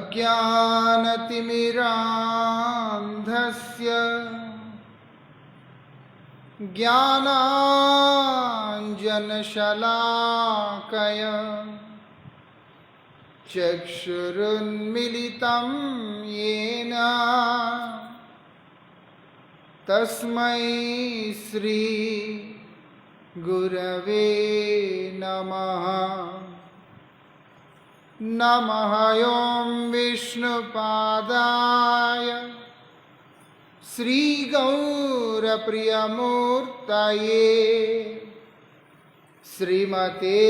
अज्ञानतिमिरान्धस्य ज्ञानाञ्जनशलाकया चक्षुरुन्मीलितं येन तस्मै श्री गुरवे नमः। नमः ॐ विष्णुपादाय श्रीगौरप्रियमूर्तये श्रीमते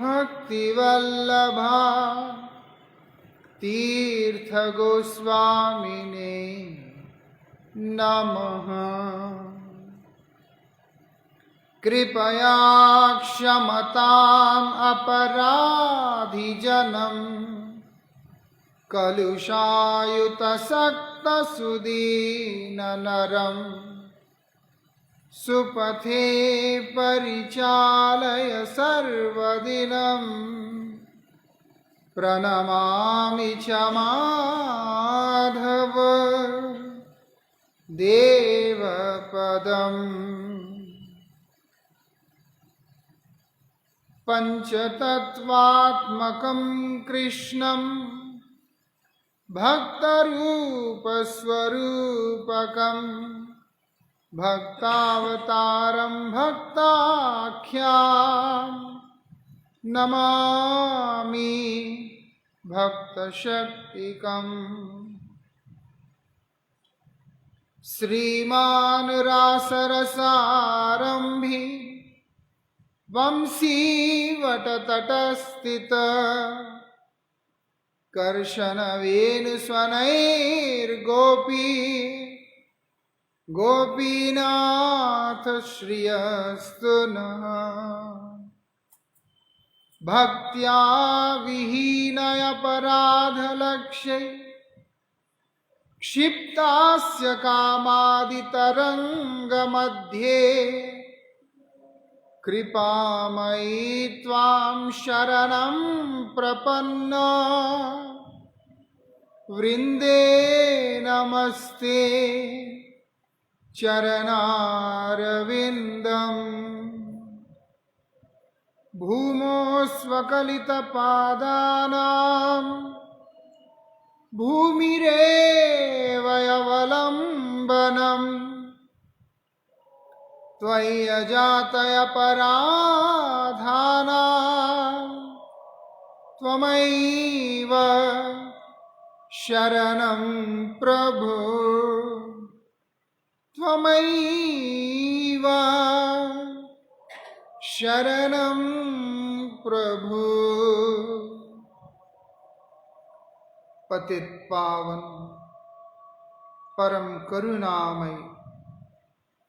भक्तिवल्लभा तीर्थगोस्वामिने नमः। कृपया क्षमताम् अपराधिजनं कलुषायुतसक्तसुदीननरं सुपथे परिचालय सर्वदिनं प्रणमामि च माधव देवपदम्। पंचतत्वात्मकं कृष्णं भक्तरूपस्वरूपकं भक्तावतारं भक्ताख्यां नमामि भक्तशक्तिकम्। श्रीमान् रासरसारम्भी वंशीवटतटस्थित कर्शनवेणुस्वनैर्गोपी गोपीनाथ श्रियस्तु नः। भक्त्या विहीनयपराधलक्ष्ये क्षिप्तास्य कामादितरङ्गमध्ये कृपामयी त्वां शरणं प्रपन्ना वृन्दे नमस्ते चरणारविन्दम्। भूमो स्वकलितपादानां भूमिरेवयवलम्बनम् त्वयि अजातयपराधानां त्वमैव शरणं प्रभो त्वमैव शरणं प्रभो। पतित पावन परम करुणामय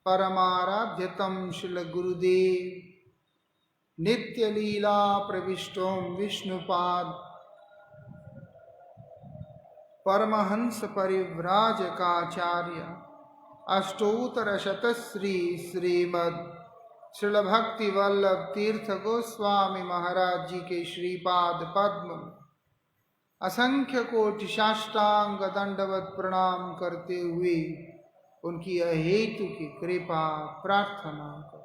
परमाराध्यतम श्रील गुरुदेव नित्य लीला प्रविष्टों विष्णुपाद परमहंस परिव्राजकाचार्य अष्टोत्तर शतश्री श्रीमद् श्रील भक्ति वल्लभ तीर्थ गोस्वामी महाराज जी के श्रीपाद पद्म असंख्य कोटि साष्टांग दंडवत प्रणाम करते हुए उनकी अहेतु की कृपा प्रार्थना कर।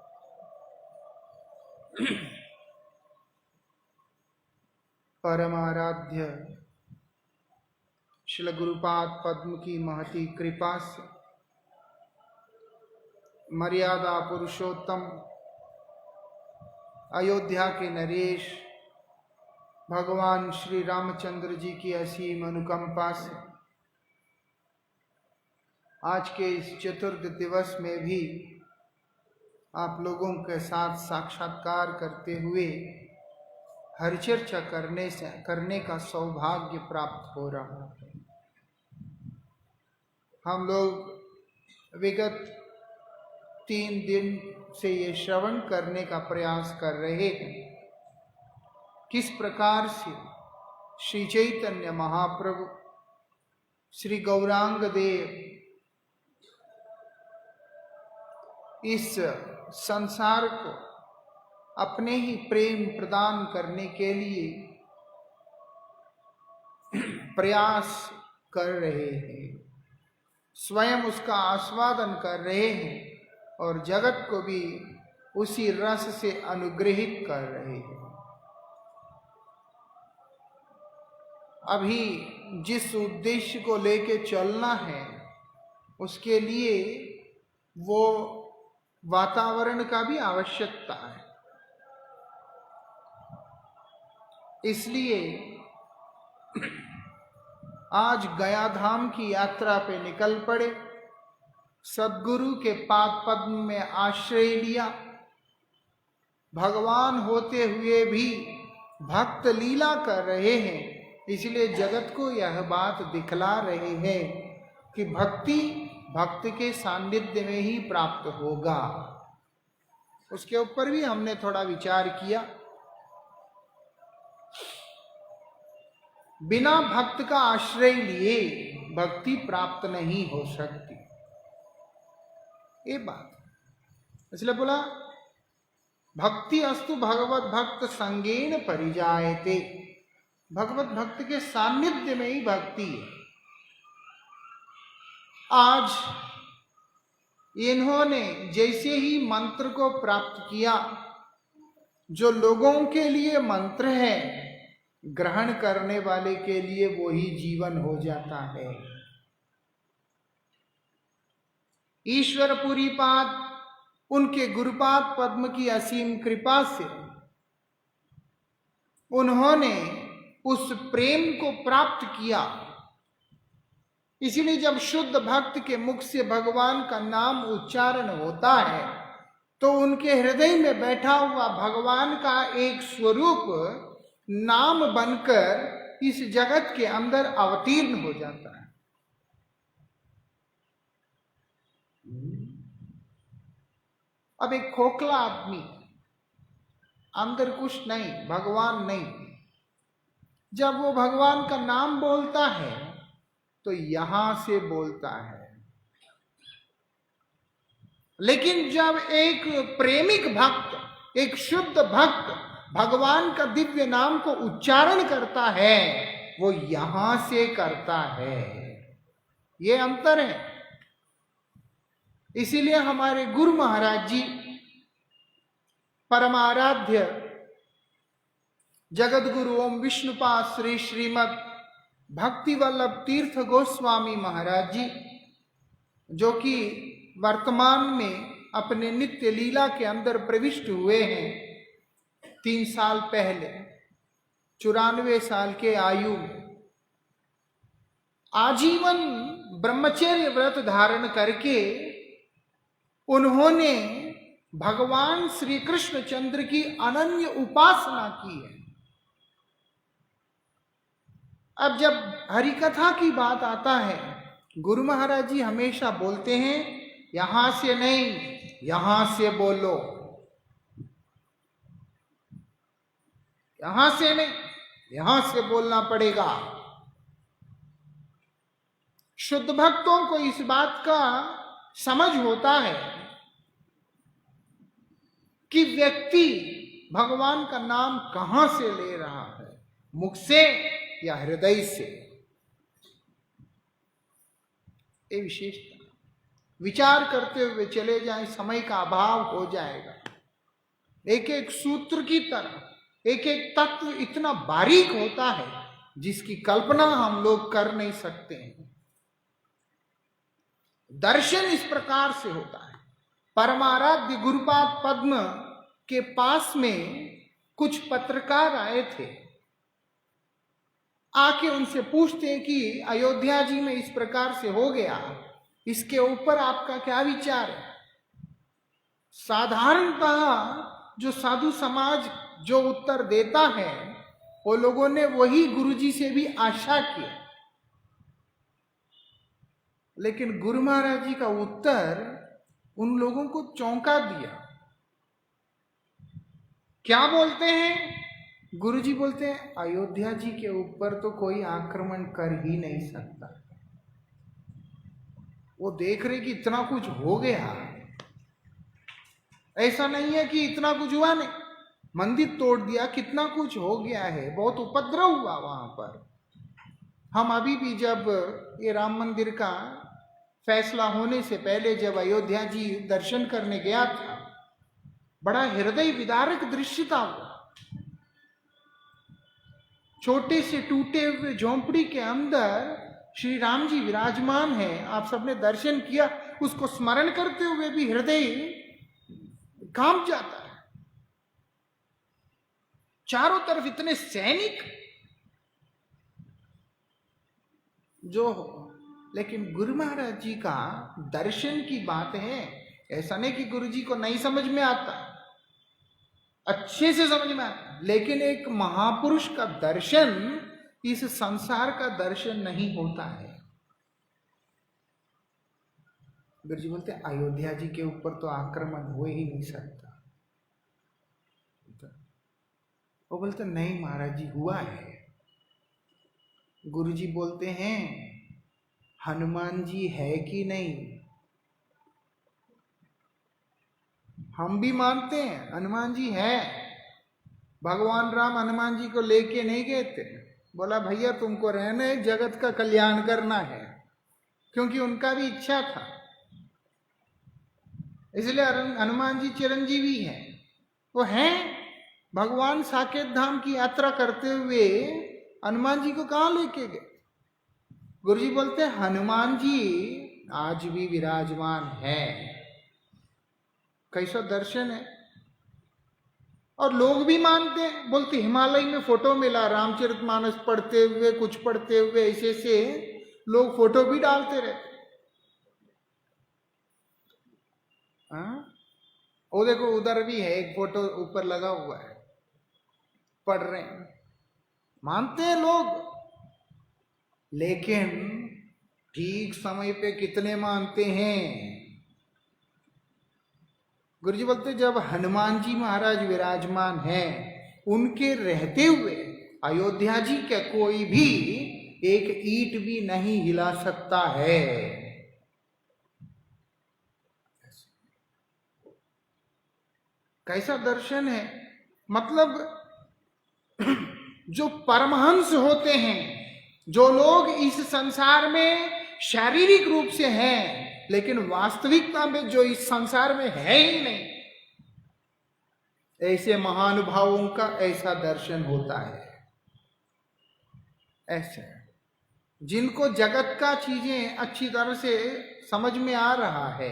परमाराध्य श्रील गुरुपाद पद्म की महती कृपा से मर्यादा पुरुषोत्तम अयोध्या के नरेश भगवान श्री रामचंद्र जी की असीम अनुकंपा से आज के इस चतुर्थ दिवस में भी आप लोगों के साथ साक्षात्कार करते हुए हरिचर्चा करने का सौभाग्य प्राप्त हो रहा है। हम लोग विगत 3 दिन से ये श्रवण करने का प्रयास कर रहे हैं किस प्रकार से श्री चैतन्य महाप्रभु श्री गौरांग देव इस संसार को अपने ही प्रेम प्रदान करने के लिए प्रयास कर रहे हैं, स्वयं उसका आस्वादन कर रहे हैं और जगत को भी उसी रस से अनुग्रहित कर रहे हैं। अभी जिस उद्देश्य को लेके चलना है उसके लिए वो वातावरण का भी आवश्यकता है। इसलिए आज गया धाम की यात्रा पे निकल पड़े, सद्गुरु के पाद पद्म में आश्रय लिया। भगवान होते हुए भी भक्त लीला कर रहे हैं, इसलिए जगत को यह बात दिखला रहे हैं कि भक्ति भक्त के सानिध्य में ही प्राप्त होगा। उसके ऊपर भी हमने थोड़ा विचार किया। बिना भक्त का आश्रय लिए भक्ति प्राप्त नहीं हो सकती, ये बात। इसलिए बोला भक्ति अस्तु भगवत भक्त संगेन परिजायते, भगवत भक्त के सानिध्य में ही भक्ति है। आज इन्होंने जैसे ही मंत्र को प्राप्त किया, जो लोगों के लिए मंत्र है, ग्रहण करने वाले के लिए वो ही जीवन हो जाता है। ईश्वरपुरी पाद उनके गुरुपाद पद्म की असीम कृपा से उन्होंने उस प्रेम को प्राप्त किया। इसीलिए जब शुद्ध भक्त के मुख से भगवान का नाम उच्चारण होता है तो उनके हृदय में बैठा हुआ भगवान का एक स्वरूप नाम बनकर इस जगत के अंदर अवतीर्ण हो जाता है। अब एक खोखला आदमी, अंदर कुछ नहीं, भगवान नहीं, जब वो भगवान का नाम बोलता है तो यहां से बोलता है। लेकिन जब एक प्रेमिक भक्त, एक शुद्ध भक्त भगवान का दिव्य नाम को उच्चारण करता है, वो यहां से करता है। ये अंतर है। इसीलिए हमारे गुरु महाराज जी परमाराध्य जगत गुरु ओम विष्णुपाद श्री श्रीमद भक्ति वल्लभ तीर्थ गोस्वामी महाराज जी, जो कि वर्तमान में अपने नित्य लीला के अंदर प्रविष्ट हुए हैं 3 साल पहले, 94 साल के आयु में आजीवन ब्रह्मचर्य व्रत धारण करके उन्होंने भगवान श्री कृष्ण चंद्र की अनन्य उपासना की है। अब जब हरिकथा की बात आता है, गुरु महाराज जी हमेशा बोलते हैं यहां से नहीं, यहां से बोलो, यहां से नहीं, यहां से बोलना पड़ेगा। शुद्ध भक्तों को इस बात का समझ होता है कि व्यक्ति भगवान का नाम कहां से ले रहा है, मुख से या हृदय से। ये विशेषता विचार करते हुए चले जाएं, समय का अभाव हो जाएगा। एक एक सूत्र की तरह एक एक तत्व इतना बारीक होता है जिसकी कल्पना हम लोग कर नहीं सकते हैं। दर्शन इस प्रकार से होता है। परमाराध्य गुरुपाद पद्म के पास में कुछ पत्रकार आए थे, आके उनसे पूछते हैं कि अयोध्या जी में इस प्रकार से हो गया, इसके ऊपर आपका क्या विचार है। साधारणतः जो साधु समाज जो उत्तर देता है, वो लोगों ने वही गुरुजी से भी आशा की, लेकिन गुरु महाराज जी का उत्तर उन लोगों को चौंका दिया। क्या बोलते हैं? गुरुजी बोलते हैं अयोध्या जी के ऊपर तो कोई आक्रमण कर ही नहीं सकता। वो देख रहे कि इतना कुछ हो गया, ऐसा नहीं है कि इतना कुछ हुआ नहीं, मंदिर तोड़ दिया, कितना कुछ हो गया है, बहुत उपद्रव हुआ वहां पर। हम अभी भी जब ये राम मंदिर का फैसला होने से पहले जब अयोध्या जी दर्शन करने गया था, बड़ा हृदय विदारक दृश्य था वो। छोटे से टूटे हुए झोंपड़ी के अंदर श्री राम जी विराजमान है। आप सबने दर्शन किया, उसको स्मरण करते हुए भी हृदय कांप जाता है। चारों तरफ इतने सैनिक जो हो, लेकिन गुरु महाराज जी का दर्शन की बात है। ऐसा नहीं कि गुरु जी को नहीं समझ में आता, अच्छे से समझ में आता, लेकिन एक महापुरुष का दर्शन इस संसार का दर्शन नहीं होता है। गुरु जी बोलते अयोध्या जी के ऊपर तो आक्रमण हो ही नहीं सकता। वो बोलते नहीं महाराज जी हुआ है। गुरु जी बोलते हैं हनुमान जी है कि नहीं? हम भी मानते हैं हनुमान जी है। भगवान राम हनुमान जी को लेके नहीं गए थे, बोला भैया तुमको रहना है, जगत का कल्याण करना है, क्योंकि उनका भी इच्छा था। इसलिए हनुमान जी चिरंजीवी हैं। वो हैं भगवान साकेत धाम की यात्रा करते हुए हनुमान जी को कहां लेके गए? गुरु जी बोलते हैं हनुमान जी आज भी विराजमान है। कैसा दर्शन है। और लोग भी मानते हैं, बोलते हिमालय में फोटो मिला रामचरितमानस पढ़ते हुए, कुछ पढ़ते हुए, ऐसे से लोग फोटो भी डालते रहते। वो देखो उधर भी है एक फोटो ऊपर लगा हुआ है, पढ़ रहे हैं, मानते हैं लोग। लेकिन ठीक समय पे कितने मानते हैं? गुरु जी बोलते जब हनुमान जी महाराज विराजमान हैं, उनके रहते हुए अयोध्या जी का कोई भी एक ईंट भी नहीं हिला सकता है। कैसा दर्शन है। मतलब जो परमहंस होते हैं, जो लोग इस संसार में शारीरिक रूप से हैं लेकिन वास्तविकता में जो इस संसार में है ही नहीं, ऐसे महानुभावों का ऐसा दर्शन होता है। ऐसे जिनको जगत का चीजें अच्छी तरह से समझ में आ रहा है,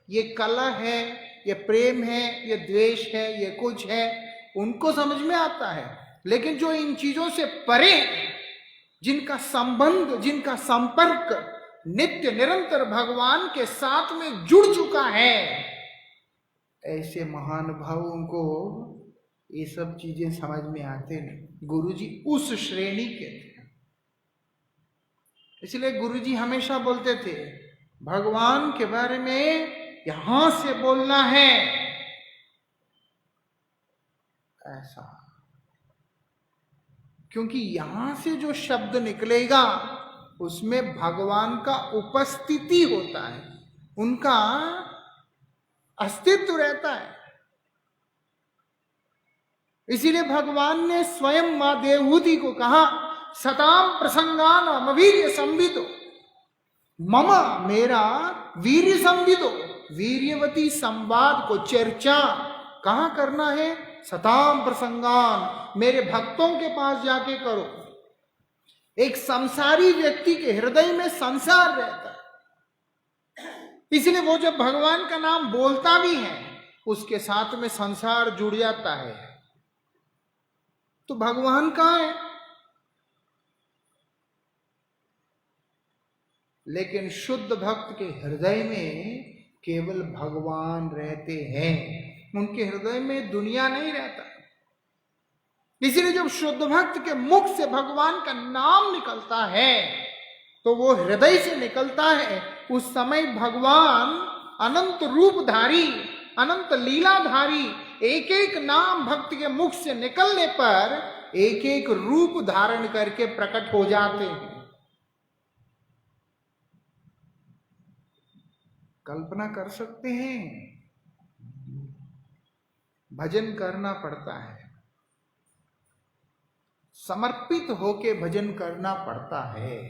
ये कला है, ये प्रेम है, ये द्वेष है, ये कुछ है, उनको समझ में आता है। लेकिन जो इन चीजों से परे, जिनका संबंध, जिनका संपर्क नित्य निरंतर भगवान के साथ में जुड़ चुका है, ऐसे महानुभावों को ये सब चीजें समझ में आते नहीं। गुरुजी उस श्रेणी के थे। इसलिए गुरुजी हमेशा बोलते थे भगवान के बारे में यहां से बोलना है, ऐसा, क्योंकि यहां से जो शब्द निकलेगा उसमें भगवान का उपस्थिति होता है, उनका अस्तित्व रहता है। इसीलिए भगवान ने स्वयं मां देवहूति को कहा सताम प्रसंगान अवीर्य संवितो मम, मेरा वीर्य संवितो, वीर्यवती संवाद को चर्चा कहां करना है? सताम प्रसंगान, मेरे भक्तों के पास जाके करो। एक संसारी व्यक्ति के हृदय में संसार रहता है, इसलिए वो जब भगवान का नाम बोलता भी है उसके साथ में संसार जुड़ जाता है। तो भगवान कहां है? लेकिन शुद्ध भक्त के हृदय में केवल भगवान रहते हैं, उनके हृदय में दुनिया नहीं रहता। इसलिए जब शुद्ध भक्त के मुख से भगवान का नाम निकलता है तो वो हृदय से निकलता है। उस समय भगवान अनंत रूपधारी, अनंत लीलाधारी, एक एक नाम भक्त के मुख से निकलने पर एक एक रूप धारण करके प्रकट हो जाते हैं। कल्पना कर सकते हैं? भजन करना पड़ता है, समर्पित होके भजन करना पड़ता है।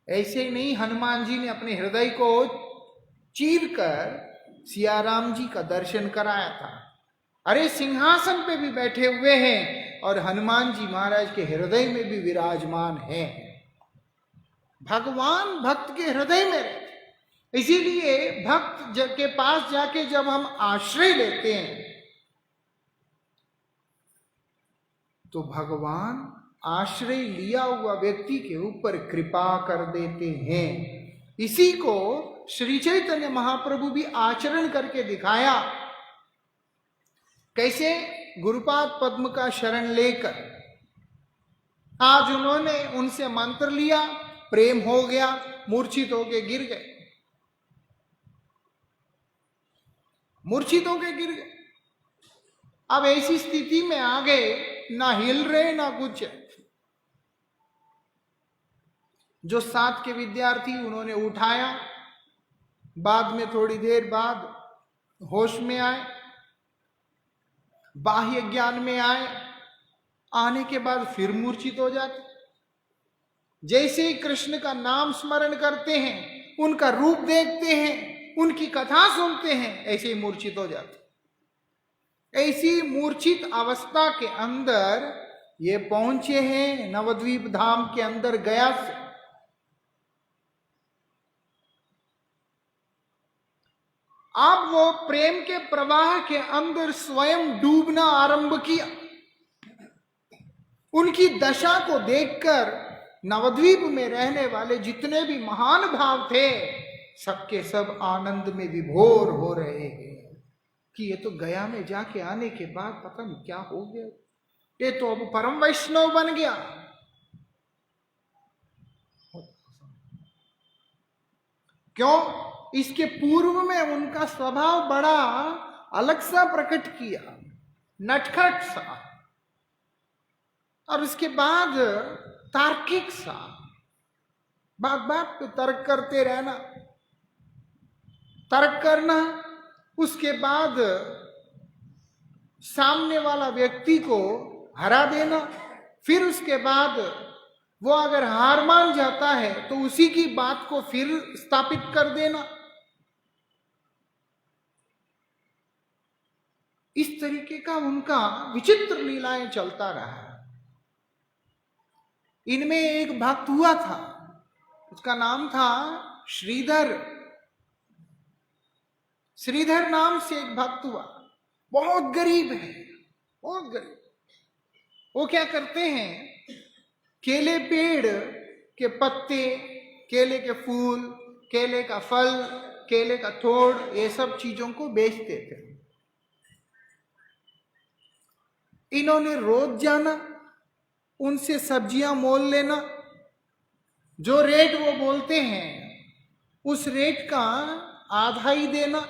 ऐसे नहीं हनुमान जी ने अपने हृदय को चीर कर सियाराम जी का दर्शन कराया था। अरे सिंहासन पे भी बैठे हुए हैं और हनुमान जी महाराज के हृदय में भी विराजमान है। भगवान भक्त के हृदय में रहते। इसीलिए भक्त के पास जाके जब हम आश्रय लेते हैं तो भगवान आश्रय लिया हुआ व्यक्ति के ऊपर कृपा कर देते हैं। इसी को श्री चैतन्य महाप्रभु भी आचरण करके दिखाया। कैसे? गुरुपाद पद्म का शरण लेकर आज उन्होंने उनसे मंत्र लिया, प्रेम हो गया, मूर्छित होके गिर गए, मूर्छित होके गिर गए। अब ऐसी स्थिति में आ गए, ना हिल रहे ना कुछ। जो साथ के विद्यार्थी उन्होंने उठाया, बाद में थोड़ी देर बाद होश में आए, बाह्य ज्ञान में आए, आने के बाद फिर मूर्छित हो जाते। जैसे ही कृष्ण का नाम स्मरण करते हैं, उनका रूप देखते हैं, उनकी कथा सुनते हैं, ऐसे ही मूर्छित हो जाते। ऐसी मूर्छित अवस्था के अंदर ये पहुंचे हैं नवद्वीप धाम के अंदर गया से। अब वो प्रेम के प्रवाह के अंदर स्वयं डूबना आरंभ किया। उनकी दशा को देखकर नवद्वीप में रहने वाले जितने भी महान भाव थे, सबके सब आनंद में विभोर हो रहे हैं कि ये तो गया में जाके आने के बाद पता नहीं क्या हो गया, ये तो अब परम वैष्णव बन गया। क्यों? इसके पूर्व में उनका स्वभाव बड़ा अलग सा प्रकट किया, नटखट सा, और उसके बाद तार्किक सा, बात बात पे तर्क करते रहना, तर्क करना, उसके बाद सामने वाला व्यक्ति को हरा देना, फिर उसके बाद वो अगर हार मान जाता है तो उसी की बात को फिर स्थापित कर देना। इस तरीके का उनका विचित्र लीलाएं चलता रहा। इनमें एक भक्त हुआ था, उसका नाम था श्रीधर। श्रीधर नाम से एक भक्त हुआ, बहुत गरीब है, बहुत गरीब। वो क्या करते हैं, केले पेड़ के पत्ते, केले के फूल, केले का फल, केले का थोड़, ये सब चीजों को बेचते थे। इन्होंने रोज जाना, उनसे सब्जियां मोल लेना, जो रेट वो बोलते हैं उस रेट का आधा ही देना,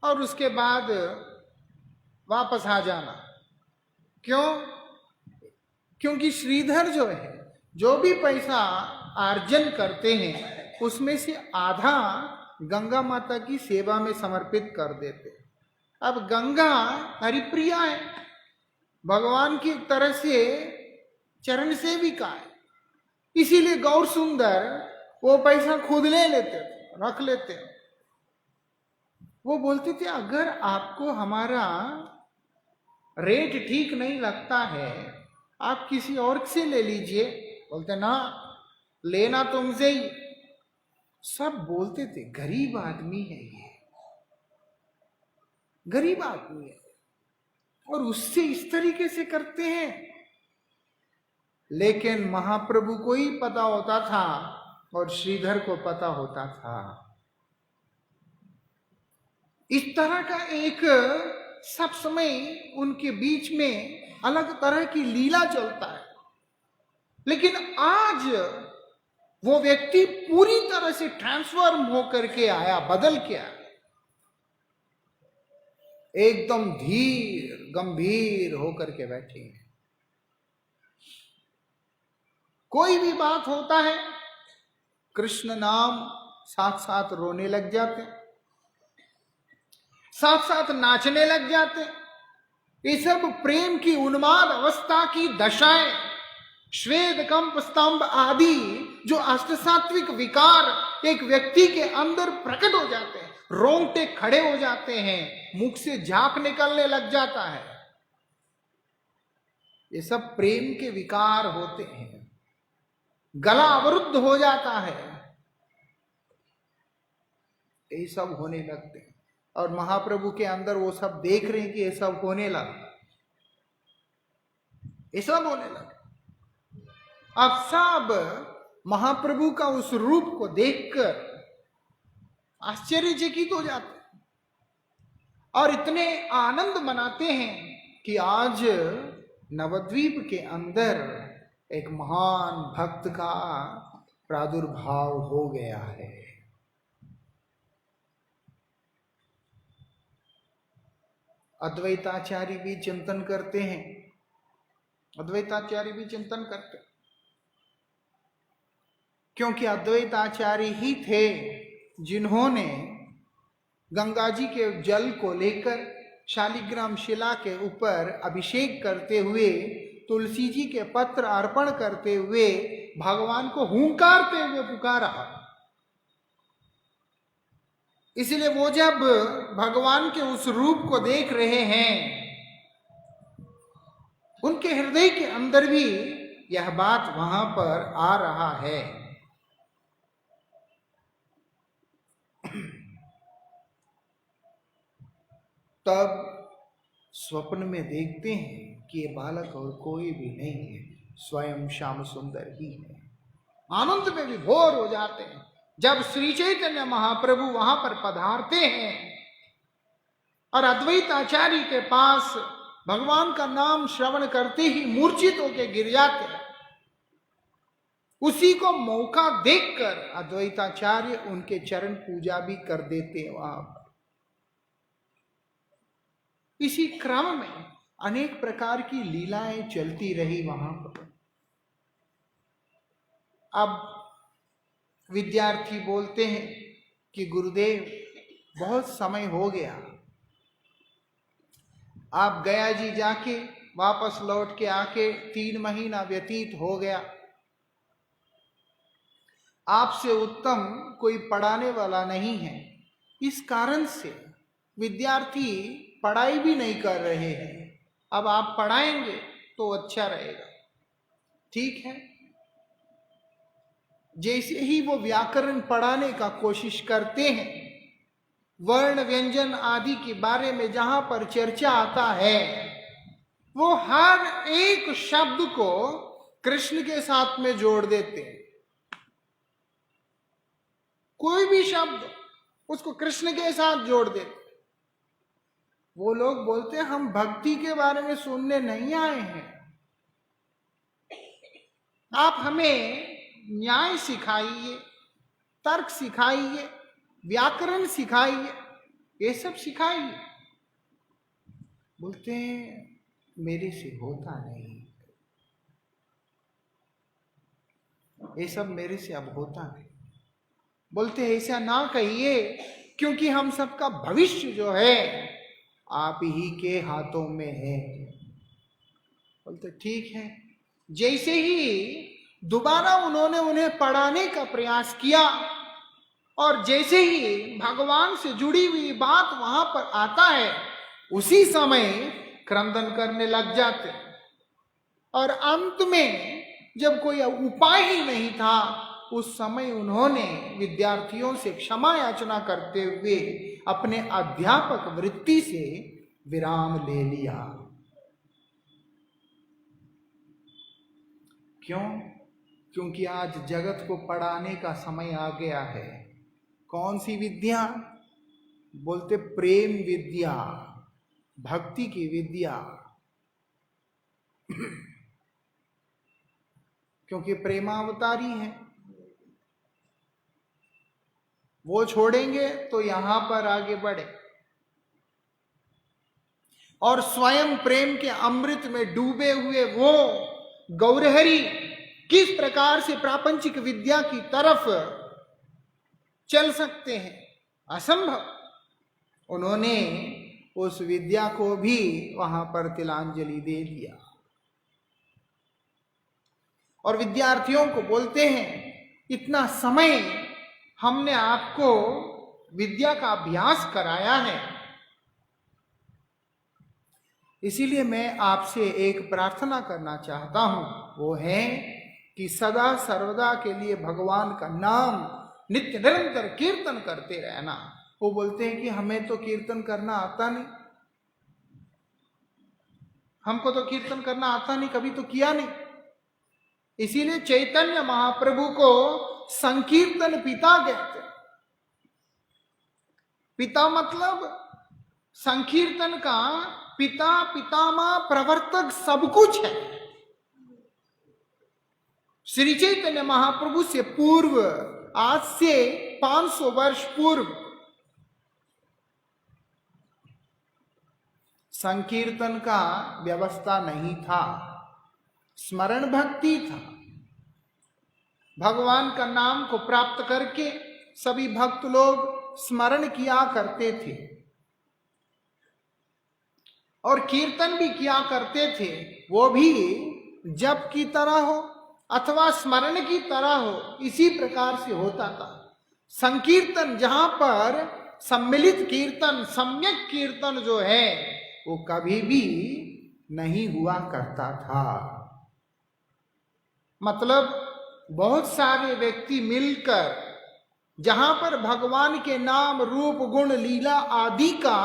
और उसके बाद वापस आ जाना। क्यों? क्योंकि श्रीधर जो है, जो भी पैसा अर्जन करते हैं उसमें से आधा गंगा माता की सेवा में समर्पित कर देते। अब गंगा हरिप्रिया है, भगवान की तरह से चरण सेविका है, इसीलिए गौर सुंदर वो पैसा खुद ले लेते, रख लेते। वो बोलते थे अगर आपको हमारा रेट ठीक नहीं लगता है, आप किसी और से ले लीजिए। बोलते ना, लेना तुमसे ही। सब बोलते थे गरीब आदमी है ये, गरीब आदमी है, और उससे इस तरीके से करते हैं। लेकिन महाप्रभु को ही पता होता था और श्रीधर को पता होता था। इस तरह का एक सब समय उनके बीच में अलग तरह की लीला चलता है। लेकिन आज वो व्यक्ति पूरी तरह से ट्रांसफॉर्म होकर के आया, बदल के आया, एकदम धीर गंभीर होकर के बैठे हैं। कोई भी बात होता है, कृष्ण नाम साथ साथ रोने लग जाते, साथ साथ नाचने लग जाते, ये सब प्रेम की उन्माद अवस्था की दशाएं, श्वेत कंप स्तंभ आदि जो अष्टसात्विक विकार एक व्यक्ति के अंदर प्रकट हो जाते हैं, रोंगटे खड़े हो जाते हैं, मुख से झाग निकलने लग जाता है, ये सब प्रेम के विकार होते हैं। गला अवरुद्ध हो जाता है, ये सब होने लगते हैं। और महाप्रभु के अंदर वो सब देख रहे हैं कि ये सब होने लगा, ये सब होने लगा। अब सब महाप्रभु का उस रूप को देखकर आश्चर्यचकित हो जाते हैं और इतने आनंद मनाते हैं कि आज नवद्वीप के अंदर एक महान भक्त का प्रादुर्भाव हो गया है। अद्वैताचार्य भी चिंतन करते हैं, अद्वैताचार्य भी चिंतन करते, क्योंकि अद्वैताचार्य ही थे जिन्होंने गंगा जी के जल को लेकर शालिग्राम शिला के ऊपर अभिषेक करते हुए, तुलसी जी के पत्र अर्पण करते हुए भगवान को हुंकारते हुए पुकारा। इसलिए वो जब भगवान के उस रूप को देख रहे हैं, उनके हृदय के अंदर भी यह बात वहां पर आ रहा है। तब स्वप्न में देखते हैं कि ये बालक और कोई भी नहीं है, स्वयं श्याम सुंदर ही है। आनंद में विभोर हो जाते हैं। जब श्री चैतन्य महाप्रभु वहां पर पधारते हैं और अद्वैत आचार्य के पास भगवान का नाम श्रवण करते ही मूर्छित होकर गिर जाते हैं, उसी को मौका देखकर अद्वैताचार्य उनके चरण पूजा भी कर देते हैं वहां पर। इसी क्रम में अनेक प्रकार की लीलाएं चलती रही वहां पर। अब विद्यार्थी बोलते हैं कि गुरुदेव बहुत समय हो गया, आप गया जी जाके वापस लौट के आके 3 महीना व्यतीत हो गया, आपसे उत्तम कोई पढ़ाने वाला नहीं है। इस कारण से विद्यार्थी पढ़ाई भी नहीं कर रहे हैं। अब आप पढ़ाएंगे तो अच्छा रहेगा। ठीक है। जैसे ही वो व्याकरण पढ़ाने का कोशिश करते हैं, वर्ण व्यंजन आदि के बारे में जहां पर चर्चा आता है, वो हर एक शब्द को कृष्ण के साथ में जोड़ देते हैं। कोई भी शब्द उसको कृष्ण के साथ जोड़ देते। वो लोग बोलते हैं हम भक्ति के बारे में सुनने नहीं आए हैं, आप हमें न्याय सिखाइए, तर्क सिखाइए, व्याकरण सिखाइए, ये सब सिखाइए। बोलते हैं मेरे से होता नहीं, ये सब मेरे से अब होता नहीं। बोलते हैं ऐसा ना कहिए, क्योंकि हम सबका भविष्य जो है आप ही के हाथों में है। बोलते ठीक है। जैसे ही दोबारा उन्होंने उन्हें पढ़ाने का प्रयास किया और जैसे ही भगवान से जुड़ी हुई बात वहां पर आता है, उसी समय क्रंदन करने लग जाते। और अंत में जब कोई उपाय ही नहीं था, उस समय उन्होंने विद्यार्थियों से क्षमा याचना करते हुए अपने अध्यापक वृत्ति से विराम ले लिया। क्यों? क्योंकि आज जगत को पढ़ाने का समय आ गया है। कौन सी विद्या? बोलते प्रेम विद्या, भक्ति की विद्या। क्योंकि प्रेमावतारी है, वो छोड़ेंगे तो यहां पर आगे बढ़े। और स्वयं प्रेम के अमृत में डूबे हुए वो गौरहरि किस प्रकार से प्रापंचिक विद्या की तरफ चल सकते हैं? असंभव। उन्होंने उस विद्या को भी वहां पर तिलांजलि दे दिया और विद्यार्थियों को बोलते हैं, इतना समय हमने आपको विद्या का अभ्यास कराया है, इसीलिए मैं आपसे एक प्रार्थना करना चाहता हूं, वो है कि सदा सर्वदा के लिए भगवान का नाम नित्य निरंतर कीर्तन करते रहना। वो बोलते हैं कि हमें तो कीर्तन करना आता नहीं, हमको तो कीर्तन करना आता नहीं, कभी तो किया नहीं। इसीलिए चैतन्य महाप्रभु को संकीर्तन पिता कहते हैं। पिता मतलब संकीर्तन का पिता, पितामह, प्रवर्तक सब कुछ है। श्री चैतन्य महाप्रभु से पूर्व, आज से 500 वर्ष पूर्व संकीर्तन का व्यवस्था नहीं था, स्मरण भक्ति था। भगवान का नाम को प्राप्त करके सभी भक्त लोग स्मरण किया करते थे और कीर्तन भी किया करते थे, वो भी जप की तरह हो अथवा स्मरण की तरह हो, इसी प्रकार से होता था। संकीर्तन जहां पर सम्मिलित कीर्तन, सम्यक कीर्तन जो है वो कभी भी नहीं हुआ करता था। मतलब बहुत सारे व्यक्ति मिलकर जहां पर भगवान के नाम, रूप, गुण, लीला आदि का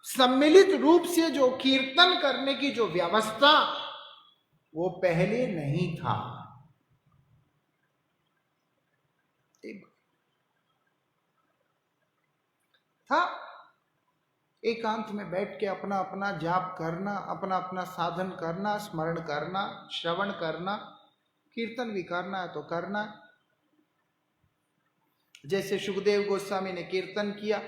सम्मिलित रूप से जो कीर्तन करने की जो व्यवस्था, वो पहले नहीं था। एकांत में बैठ के अपना अपना जाप करना, अपना अपना साधन करना, स्मरण करना, श्रवण करना, कीर्तन भी करना है तो करना। जैसे सुखदेव गोस्वामी ने कीर्तन किया,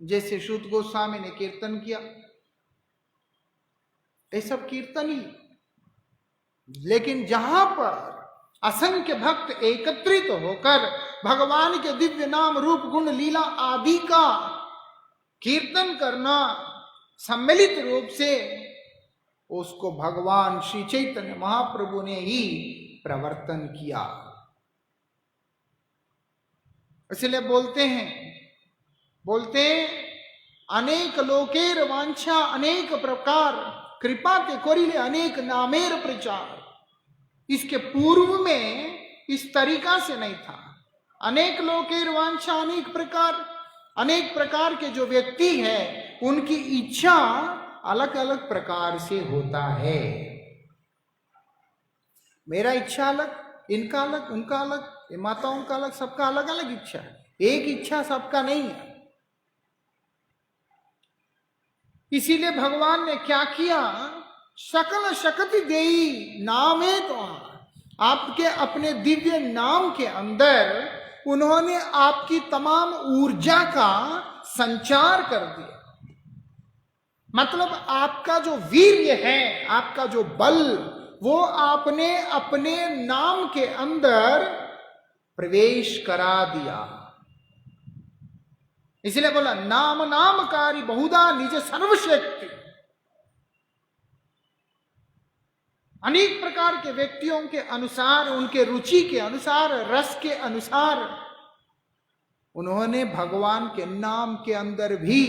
जैसे सूत गोस्वामी ने कीर्तन किया, ये सब कीर्तन ही। लेकिन जहां पर असंख्य भक्त एकत्रित होकर भगवान के दिव्य नाम, रूप, गुण, लीला आदि का कीर्तन करना सम्मिलित रूप से, उसको भगवान श्री चैतन्य महाप्रभु ने ही प्रवर्तन किया। इसलिए बोलते अनेक लोकेर वांछा अनेक प्रकार, कृपा ते कोरिले अनेक नामेर प्रचार। इसके पूर्व में इस तरीका से नहीं था। अनेक लोकेर वांछा अनेक प्रकार के जो व्यक्ति है उनकी इच्छा अलग अलग प्रकार से होता है। मेरा इच्छा अलग, इनका अलग, उनका अलग, ये माताओं का अलग, सबका अलग अलग इच्छा है। एक इच्छा सबका नहीं है। इसीलिए भगवान ने क्या किया, सकल शक्ति देई नामे तो, आपके अपने दिव्य नाम के अंदर उन्होंने आपकी तमाम ऊर्जा का संचार कर दिया। मतलब आपका जो वीर्य है, आपका जो बल, वो आपने अपने नाम के अंदर प्रवेश करा दिया। इसलिए बोला नाम नामकारी बहुधा निज सर्वशक्ति। अनेक प्रकार के व्यक्तियों के अनुसार, उनके रुचि के अनुसार, रस के अनुसार उन्होंने भगवान के नाम के अंदर भी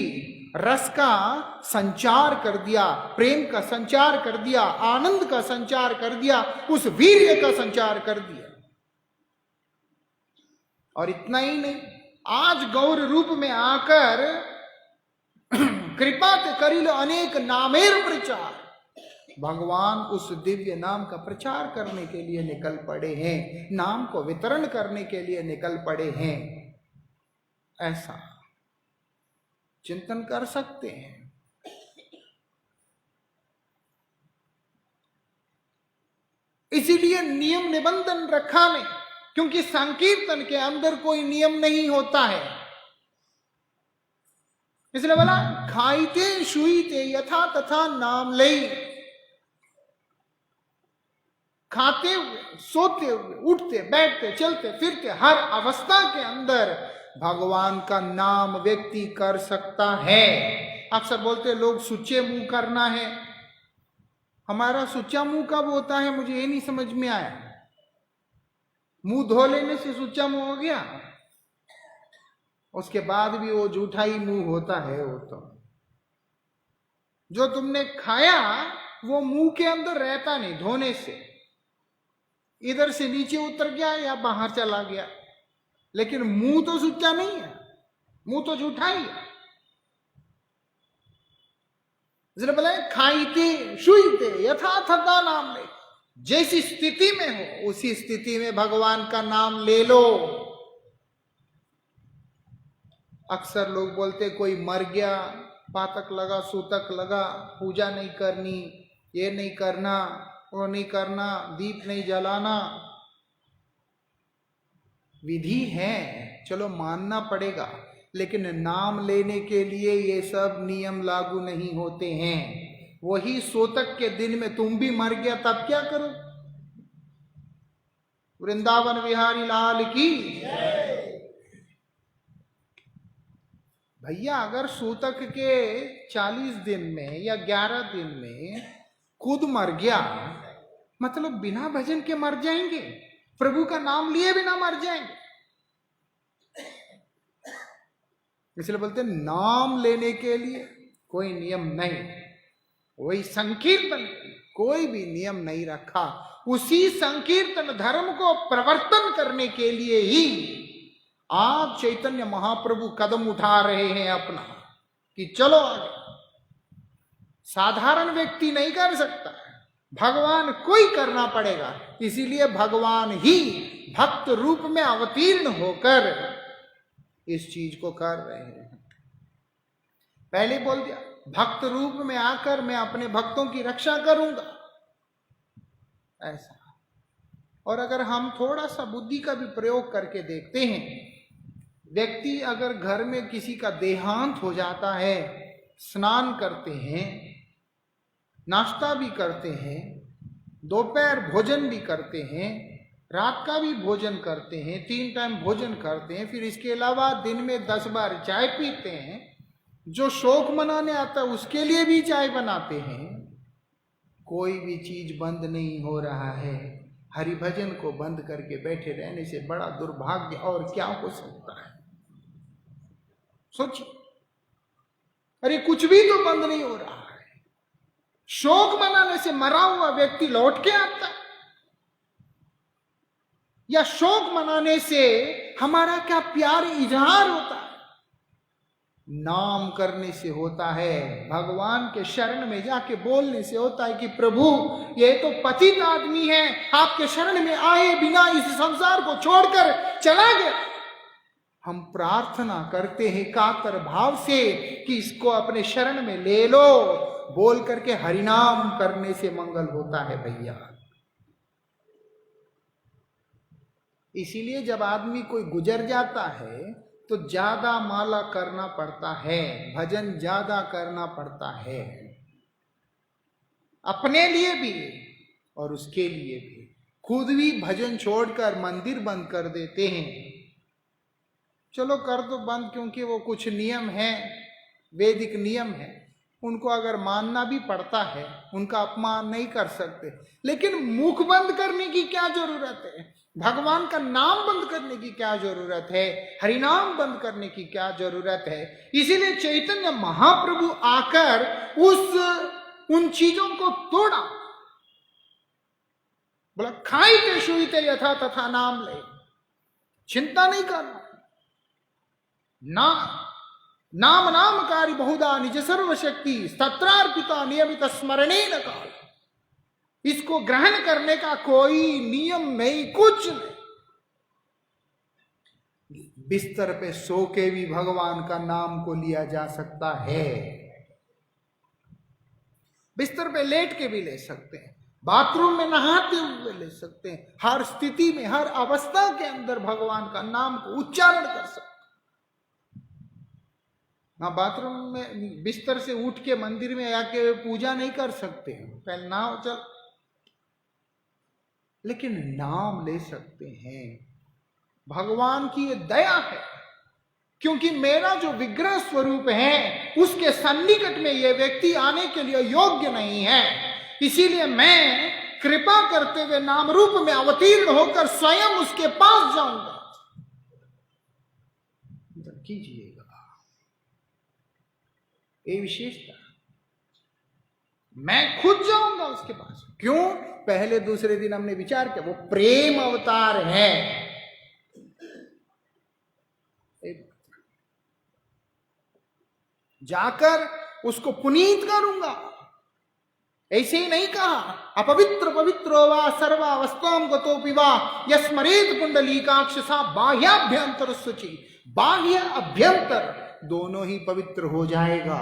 रस का संचार कर दिया, प्रेम का संचार कर दिया, आनंद का संचार कर दिया, उस वीर्य का संचार कर दिया। और इतना ही नहीं, आज गौर रूप में आकर कृपा ते करिल अनेक नामेर प्रचार, भगवान उस दिव्य नाम का प्रचार करने के लिए निकल पड़े हैं, नाम को वितरण करने के लिए निकल पड़े हैं। ऐसा चिंतन कर सकते हैं। इसीलिए नियम निबंधन रखा नहीं, क्योंकि संकीर्तन के अंदर कोई नियम नहीं होता है। इसलिए बोला खाइते शुईते यथा तथा नाम लई। खाते हुए, सोते हुए, उठते, बैठते, चलते फिरते, हर अवस्था के अंदर भगवान का नाम व्यक्ति कर सकता है। अक्सर बोलते लोग सुच्चे मुंह करना है। हमारा सुच्चा मुंह कब होता है, मुझे ये नहीं समझ में आया। मुंह धो लेने से सुच्चा मुंह हो गया? उसके बाद भी वो झूठा ही मुंह होता है। वो तो जो तुमने खाया वो मुंह के अंदर रहता नहीं, धोने से इधर से नीचे उतर गया या बाहर चला गया, लेकिन मुंह तो सुच्चा नहीं है, मुंह तो झूठा ही है। इसलिए बोले खाईते शुईते यथा तथा नाम ले। जैसी स्थिति में हो उसी स्थिति में भगवान का नाम ले लो। अक्सर लोग बोलते कोई मर गया, पातक लगा, सूतक लगा, पूजा नहीं करनी, ये नहीं करना, वो नहीं करना, दीप नहीं जलाना। विधि है, चलो मानना पड़ेगा, लेकिन नाम लेने के लिए ये सब नियम लागू नहीं होते हैं। वही सूतक के दिन में तुम भी मर गया तब क्या करो? वृंदावन विहारी लाल की। भैया अगर सूतक के 40 दिन में या 11 दिन में खुद मर गया, मतलब बिना भजन के मर जाएंगे, प्रभु का नाम लिए बिना मर जाएंगे। इसलिए बोलते नाम लेने के लिए कोई नियम नहीं, वही संकीर्तन, कोई भी नियम नहीं रखा। उसी संकीर्तन धर्म को प्रवर्तन करने के लिए ही आप चैतन्य महाप्रभु कदम उठा रहे हैं अपना, कि चलो आगे। साधारण व्यक्ति नहीं कर सकता, भगवान को ही करना पड़ेगा। इसीलिए भगवान ही भक्त रूप में अवतीर्ण होकर इस चीज को कर रहे हैं। पहले बोल दिया भक्त रूप में आकर मैं अपने भक्तों की रक्षा करूंगा, ऐसा। और अगर हम थोड़ा सा बुद्धि का भी प्रयोग करके देखते हैं, व्यक्ति अगर घर में किसी का देहांत हो जाता है, स्नान करते हैं, नाश्ता भी करते हैं, दोपहर भोजन भी करते हैं, रात का भी भोजन करते हैं, 3 टाइम भोजन करते हैं, फिर इसके अलावा दिन में 10 बार चाय पीते हैं। जो शोक मनाने आता है उसके लिए भी चाय बनाते हैं। कोई भी चीज बंद नहीं हो रहा है। हरिभजन को बंद करके बैठे रहने से बड़ा दुर्भाग्य और क्या हो सकता है? सोचिए, अरे कुछ भी तो बंद नहीं हो रहा है। शोक मनाने से मरा हुआ व्यक्ति लौट के आता है, या शोक मनाने से हमारा क्या प्यार इजहार होता है? नाम करने से होता है, भगवान के शरण में जाके बोलने से होता है कि प्रभु ये तो पतित आदमी है, आपके शरण में आए बिना इस संसार को छोड़कर चला गया। हम प्रार्थना करते हैं कातर भाव से कि इसको अपने शरण में ले लो। बोल करके हरिनाम करने से मंगल होता है भैया। इसीलिए जब आदमी कोई गुजर जाता है तो ज्यादा माला करना पड़ता है, भजन ज्यादा करना पड़ता है, अपने लिए भी और उसके लिए भी। खुद भी भजन छोड़कर मंदिर बंद कर देते हैं। चलो कर दो बंद, क्योंकि वो कुछ नियम है, वैदिक नियम है, उनको अगर मानना भी पड़ता है, उनका अपमान नहीं कर सकते। लेकिन मुख बंद करने की क्या जरूरत है? भगवान का नाम बंद करने की क्या जरूरत है? हरिनाम बंद करने की क्या जरूरत है? इसीलिए चैतन्य महाप्रभु आकर उन चीजों को तोड़ा। बोला खाईते शुईते यथा तथा नाम ले, चिंता नहीं करना। नाम नामकारी बहुधा निज सर्वशक्ति तत्रार्पिता नियमित स्मरणे न काल। इसको ग्रहण करने का कोई नियम नहीं, कुछ नहीं। बिस्तर पे सो के भी भगवान का नाम को लिया जा सकता है, बिस्तर पे लेट के भी ले सकते हैं, बाथरूम में नहाते हुए ले सकते हैं। हर स्थिति में, हर अवस्था के अंदर भगवान का नाम को उच्चारण कर सकते हैं। ना बाथरूम में बिस्तर से उठ के मंदिर में आके पूजा नहीं कर सकते, पहले नहाओ चल, लेकिन नाम ले सकते हैं। भगवान की ये दया है क्योंकि मेरा जो विग्रह स्वरूप है उसके सन्निकट में यह व्यक्ति आने के लिए योग्य नहीं है। इसीलिए मैं कृपा करते हुए नाम रूप में अवतीर्ण होकर स्वयं उसके पास जाऊंगा। कीजिएगा ये विशेषता, मैं खुद जाऊंगा उसके पास। क्यों? पहले दूसरे दिन हमने विचार किया वो प्रेम अवतार है। जाकर उसको पुनीत करूंगा। ऐसे ही नहीं कहा अपवित्र पवित्रो वा सर्वावस्थाम गतोपि वा यस्मरेत पुंडलीकाक्ष सा बाह्याभ्यंतर शुचि। बाह्य अभ्यंतर दोनों ही पवित्र हो जाएगा।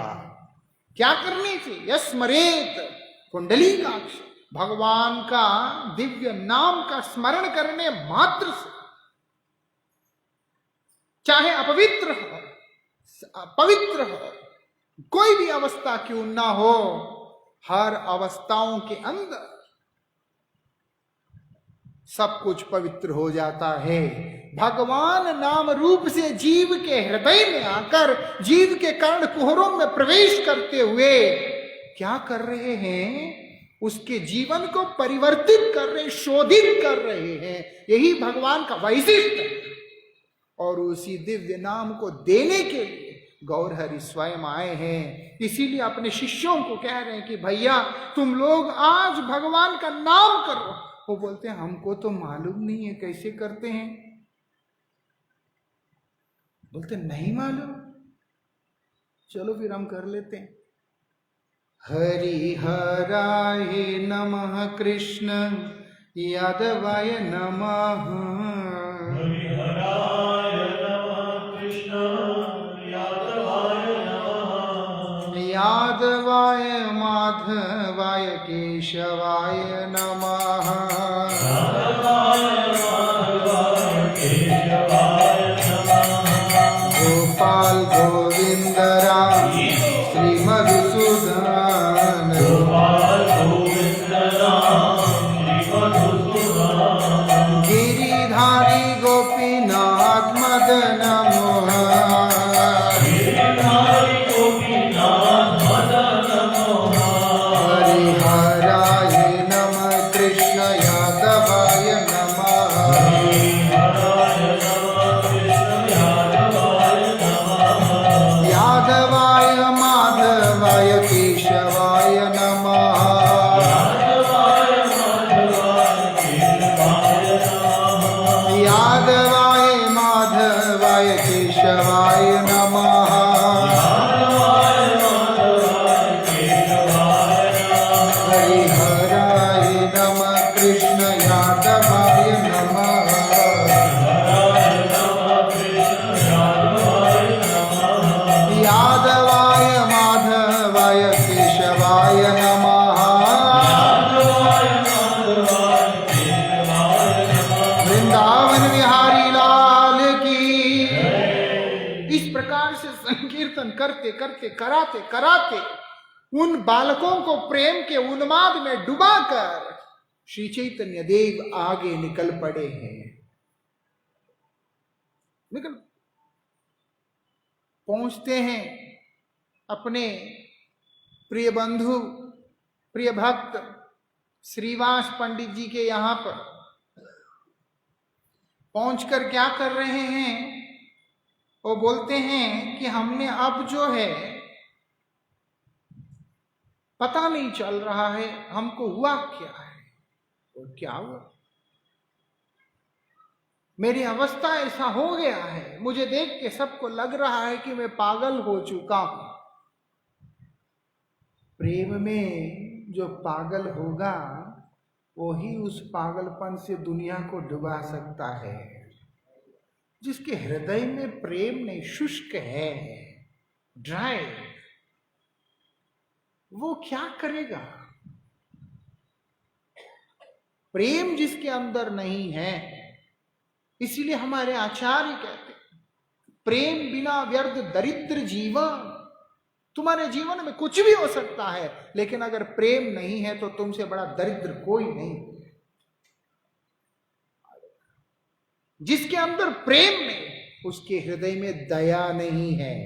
क्या करने से? यस्मरेत पुंडलीकाक्ष, भगवान का दिव्य नाम का स्मरण करने मात्र से, चाहे अपवित्र हो पवित्र हो, कोई भी अवस्था क्यों ना हो, हर अवस्थाओं के अंदर सब कुछ पवित्र हो जाता है। भगवान नाम रूप से जीव के हृदय में आकर जीव के कर्ण कुहरों में प्रवेश करते हुए क्या कर रहे हैं? उसके जीवन को परिवर्तित कर रहे, शोधित कर रहे हैं। यही भगवान का वैशिष्ट्य है। और उसी दिव्य नाम को देने के लिए गौरहरि स्वयं आए हैं। इसीलिए अपने शिष्यों को कह रहे हैं कि भैया तुम लोग आज भगवान का नाम करो। वो बोलते हैं हमको तो मालूम नहीं है कैसे करते हैं। बोलते नहीं मालूम, चलो फिर हम कर लेते हैं। हरि हराय नमः कृष्ण यादवाय नमः। हरि हराय नमः कृष्ण यादवाय नमः। यादवाय माधवाय केशवाय नमः। गोपाल गोविंद राम श्री मधुसूदन। गिरिधारी गोपीनाथ मदन मोहन। हरिहराय नमः कृष्ण यादवाय नमः। यादवाय माधवाय केशवाय नमः। यादवाय माधवाय केशवाय नमः। हरिहराय नमः कृष्ण यादवाय नमः। यादवाय माधवाय केशवाय नमः। वृंदावन बिहारी लाल की। इस प्रकार से संकीर्तन करते करते कराते कराते उन बालकों को प्रेम के उन्माद में डुबाकर श्री चैतन्य देव आगे निकल पड़े हैं। निकल पहुंचते हैं अपने प्रिय बंधु प्रिय भक्त श्रीवास पंडित जी के यहां पर। पहुंचकर क्या कर रहे हैं? वो बोलते हैं कि हमने अब जो है पता नहीं चल रहा है हमको हुआ क्या है। और क्या हुआ? मेरी अवस्था ऐसा हो गया है, मुझे देख के सबको लग रहा है कि मैं पागल हो चुका हूं। प्रेम में जो पागल होगा वही उस पागलपन से दुनिया को डुबा सकता है। जिसके हृदय में प्रेम नहीं, शुष्क है, ड्राई, वो क्या करेगा? प्रेम जिसके अंदर नहीं है, इसीलिए हमारे आचार्य कहते प्रेम बिना व्यर्थ दरिद्र जीवन। तुम्हारे जीवन में कुछ भी हो सकता है, लेकिन अगर प्रेम नहीं है तो तुमसे बड़ा दरिद्र कोई नहीं। जिसके अंदर प्रेम नहीं, उसके हृदय में दया नहीं है।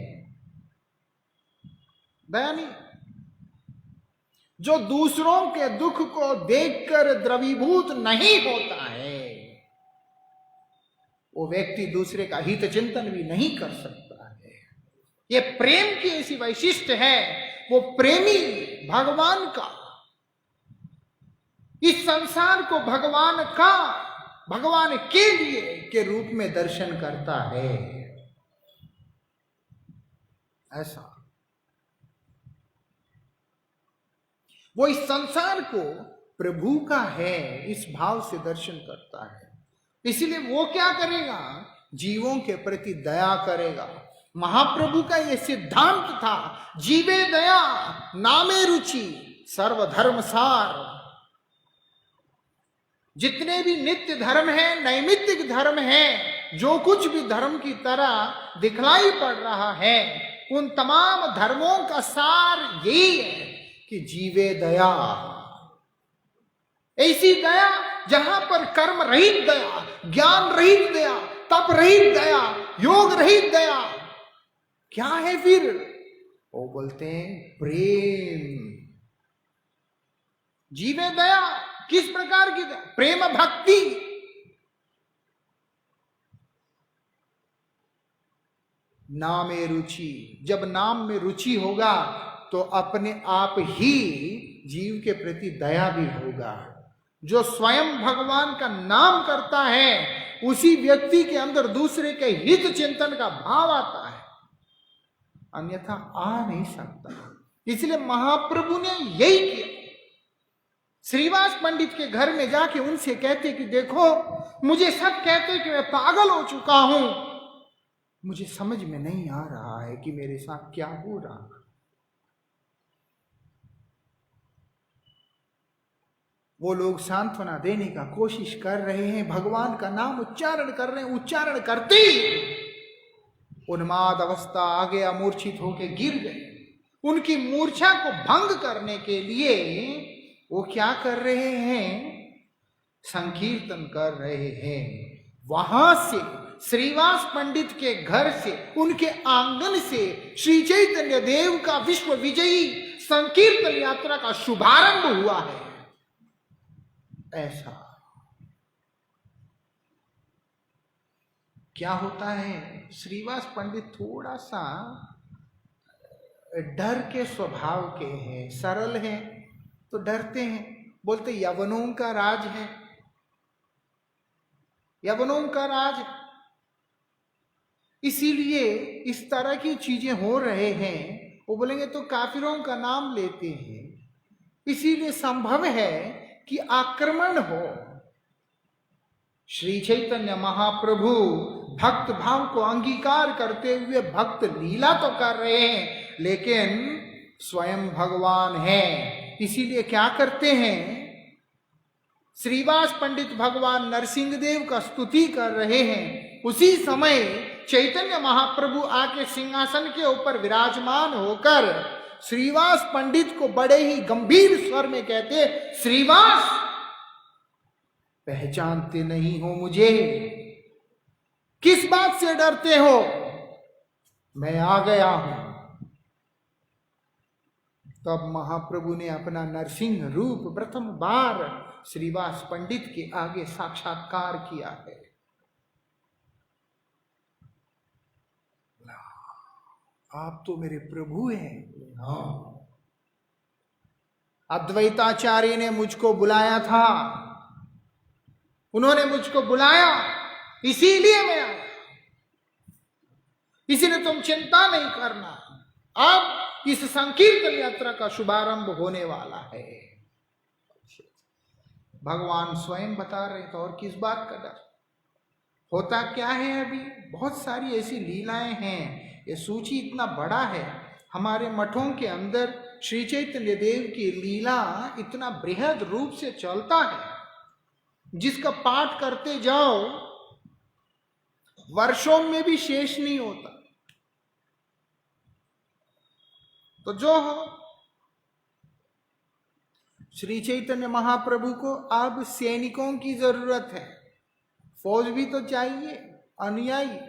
दया नहीं। जो दूसरों के दुख को देखकर द्रवीभूत नहीं होता है, वो व्यक्ति दूसरे का हित चिंतन भी नहीं कर सकता है। ये प्रेम की ऐसी वैशिष्ट है। वो प्रेमी भगवान का, इस संसार को भगवान का, भगवान के लिए के रूप में दर्शन करता है। ऐसा वो इस संसार को प्रभु का है, इस भाव से दर्शन करता है। इसलिए वो क्या करेगा? जीवों के प्रति दया करेगा। महाप्रभु का यह सिद्धांत था, जीवे दया नामे रुचि सर्वधर्म सार। जितने भी नित्य धर्म है, नैमित्तिक धर्म है, जो कुछ भी धर्म की तरह दिखलाई पड़ रहा है, उन तमाम धर्मों का सार यही है कि जीवे दया। ऐसी दया जहां पर कर्म रहित दया, ज्ञान रहित दया, तप रहित दया, योग रहित दया, क्या है फिर? वो बोलते हैं प्रेम। जीवे दया किस प्रकार की दया? प्रेम भक्ति। नामे रुचि, जब नाम में रुचि होगा तो अपने आप ही जीव के प्रति दया भी होगा। जो स्वयं भगवान का नाम करता है, उसी व्यक्ति के अंदर दूसरे के हित चिंतन का भाव आता है, अन्यथा आ नहीं सकता। इसलिए महाप्रभु ने यही किया। श्रीवास पंडित के घर में जाके उनसे कहते कि देखो, मुझे सब कहते कि मैं पागल हो चुका हूं, मुझे समझ में नहीं आ रहा है कि मेरे साथ क्या हो रहा है। वो लोग सांत्वना देने का कोशिश कर रहे हैं, भगवान का नाम उच्चारण कर रहे हैं, उच्चारण करते उन्माद अवस्था आ गया, मूर्छित होके गिर गए। उनकी मूर्छा को भंग करने के लिए वो क्या कर रहे हैं? संकीर्तन कर रहे हैं। वहां से श्रीवास पंडित के घर से, उनके आंगन से श्री चैतन्य देव का विश्व विजयी संकीर्तन यात्रा का शुभारंभ हुआ है। ऐसा क्या होता है? श्रीवास पंडित थोड़ा सा डर के स्वभाव के हैं, सरल हैं, तो डरते हैं। बोलते यवनों का राज है, यवनों का राज, इसीलिए इस तरह की चीजें हो रहे हैं। वो बोलेंगे तो काफिरों का नाम लेते हैं, इसीलिए संभव है कि आक्रमण हो। श्री चैतन्य महाप्रभु भक्त भाव को अंगीकार करते हुए भक्त लीला तो कर रहे हैं, लेकिन स्वयं भगवान है। इसीलिए क्या करते हैं? श्रीवास पंडित भगवान नरसिंह देव का स्तुति कर रहे हैं। उसी समय चैतन्य महाप्रभु आके सिंहासन के ऊपर विराजमान होकर श्रीवास पंडित को बड़े ही गंभीर स्वर में कहते, श्रीवास पहचानते नहीं हो मुझे? किस बात से डरते हो? मैं आ गया हूं। तब महाप्रभु ने अपना नरसिंह रूप प्रथम बार श्रीवास पंडित के आगे साक्षात्कार किया है। आप तो मेरे प्रभु हैं। हाँ, अद्वैताचार्य ने मुझको बुलाया था, उन्होंने मुझको बुलाया, इसीलिए मैं आया। इसीलिए तुम चिंता नहीं करना, अब इस संकीर्तन यात्रा का शुभारंभ होने वाला है। भगवान स्वयं बता रहे तो और किस बात का डर? होता क्या है, अभी बहुत सारी ऐसी लीलाएं हैं। ये सूची इतना बड़ा है, हमारे मठों के अंदर श्री चैतन्य देव की लीला इतना बृहद रूप से चलता है, जिसका पाठ करते जाओ वर्षों में भी शेष नहीं होता। तो जो हो, श्री चैतन्य महाप्रभु को अब सैनिकों की जरूरत है, फौज भी तो चाहिए, अनुयायी।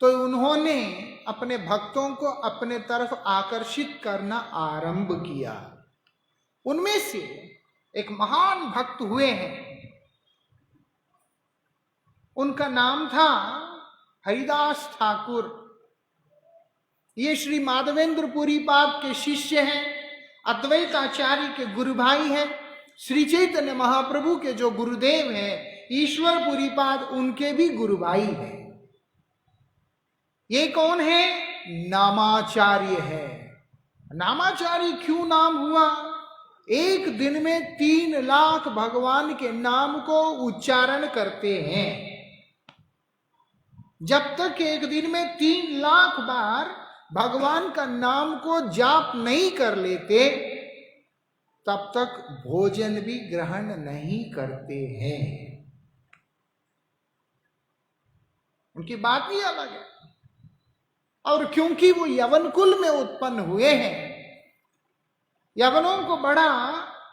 तो उन्होंने अपने भक्तों को अपने तरफ आकर्षित करना आरंभ किया। उनमें से एक महान भक्त हुए हैं, उनका नाम था हरिदास ठाकुर। ये श्री माधवेंद्रपुरी पाद के शिष्य हैं, अद्वैत आचार्य के गुरु भाई हैं, श्री चैतन्य महाप्रभु के जो गुरुदेव हैं ईश्वरपुरी पाद उनके भी गुरु भाई हैं। ये कौन है? नामाचार्य है। नामाचार्य क्यों नाम हुआ? एक दिन में 3 लाख भगवान के नाम को उच्चारण करते हैं। जब तक एक दिन में 3 लाख बार भगवान का नाम को जाप नहीं कर लेते तब तक भोजन भी ग्रहण नहीं करते हैं। उनकी बात ही अलग है। और क्योंकि वो यवन कुल में उत्पन्न हुए हैं, यवनों को बड़ा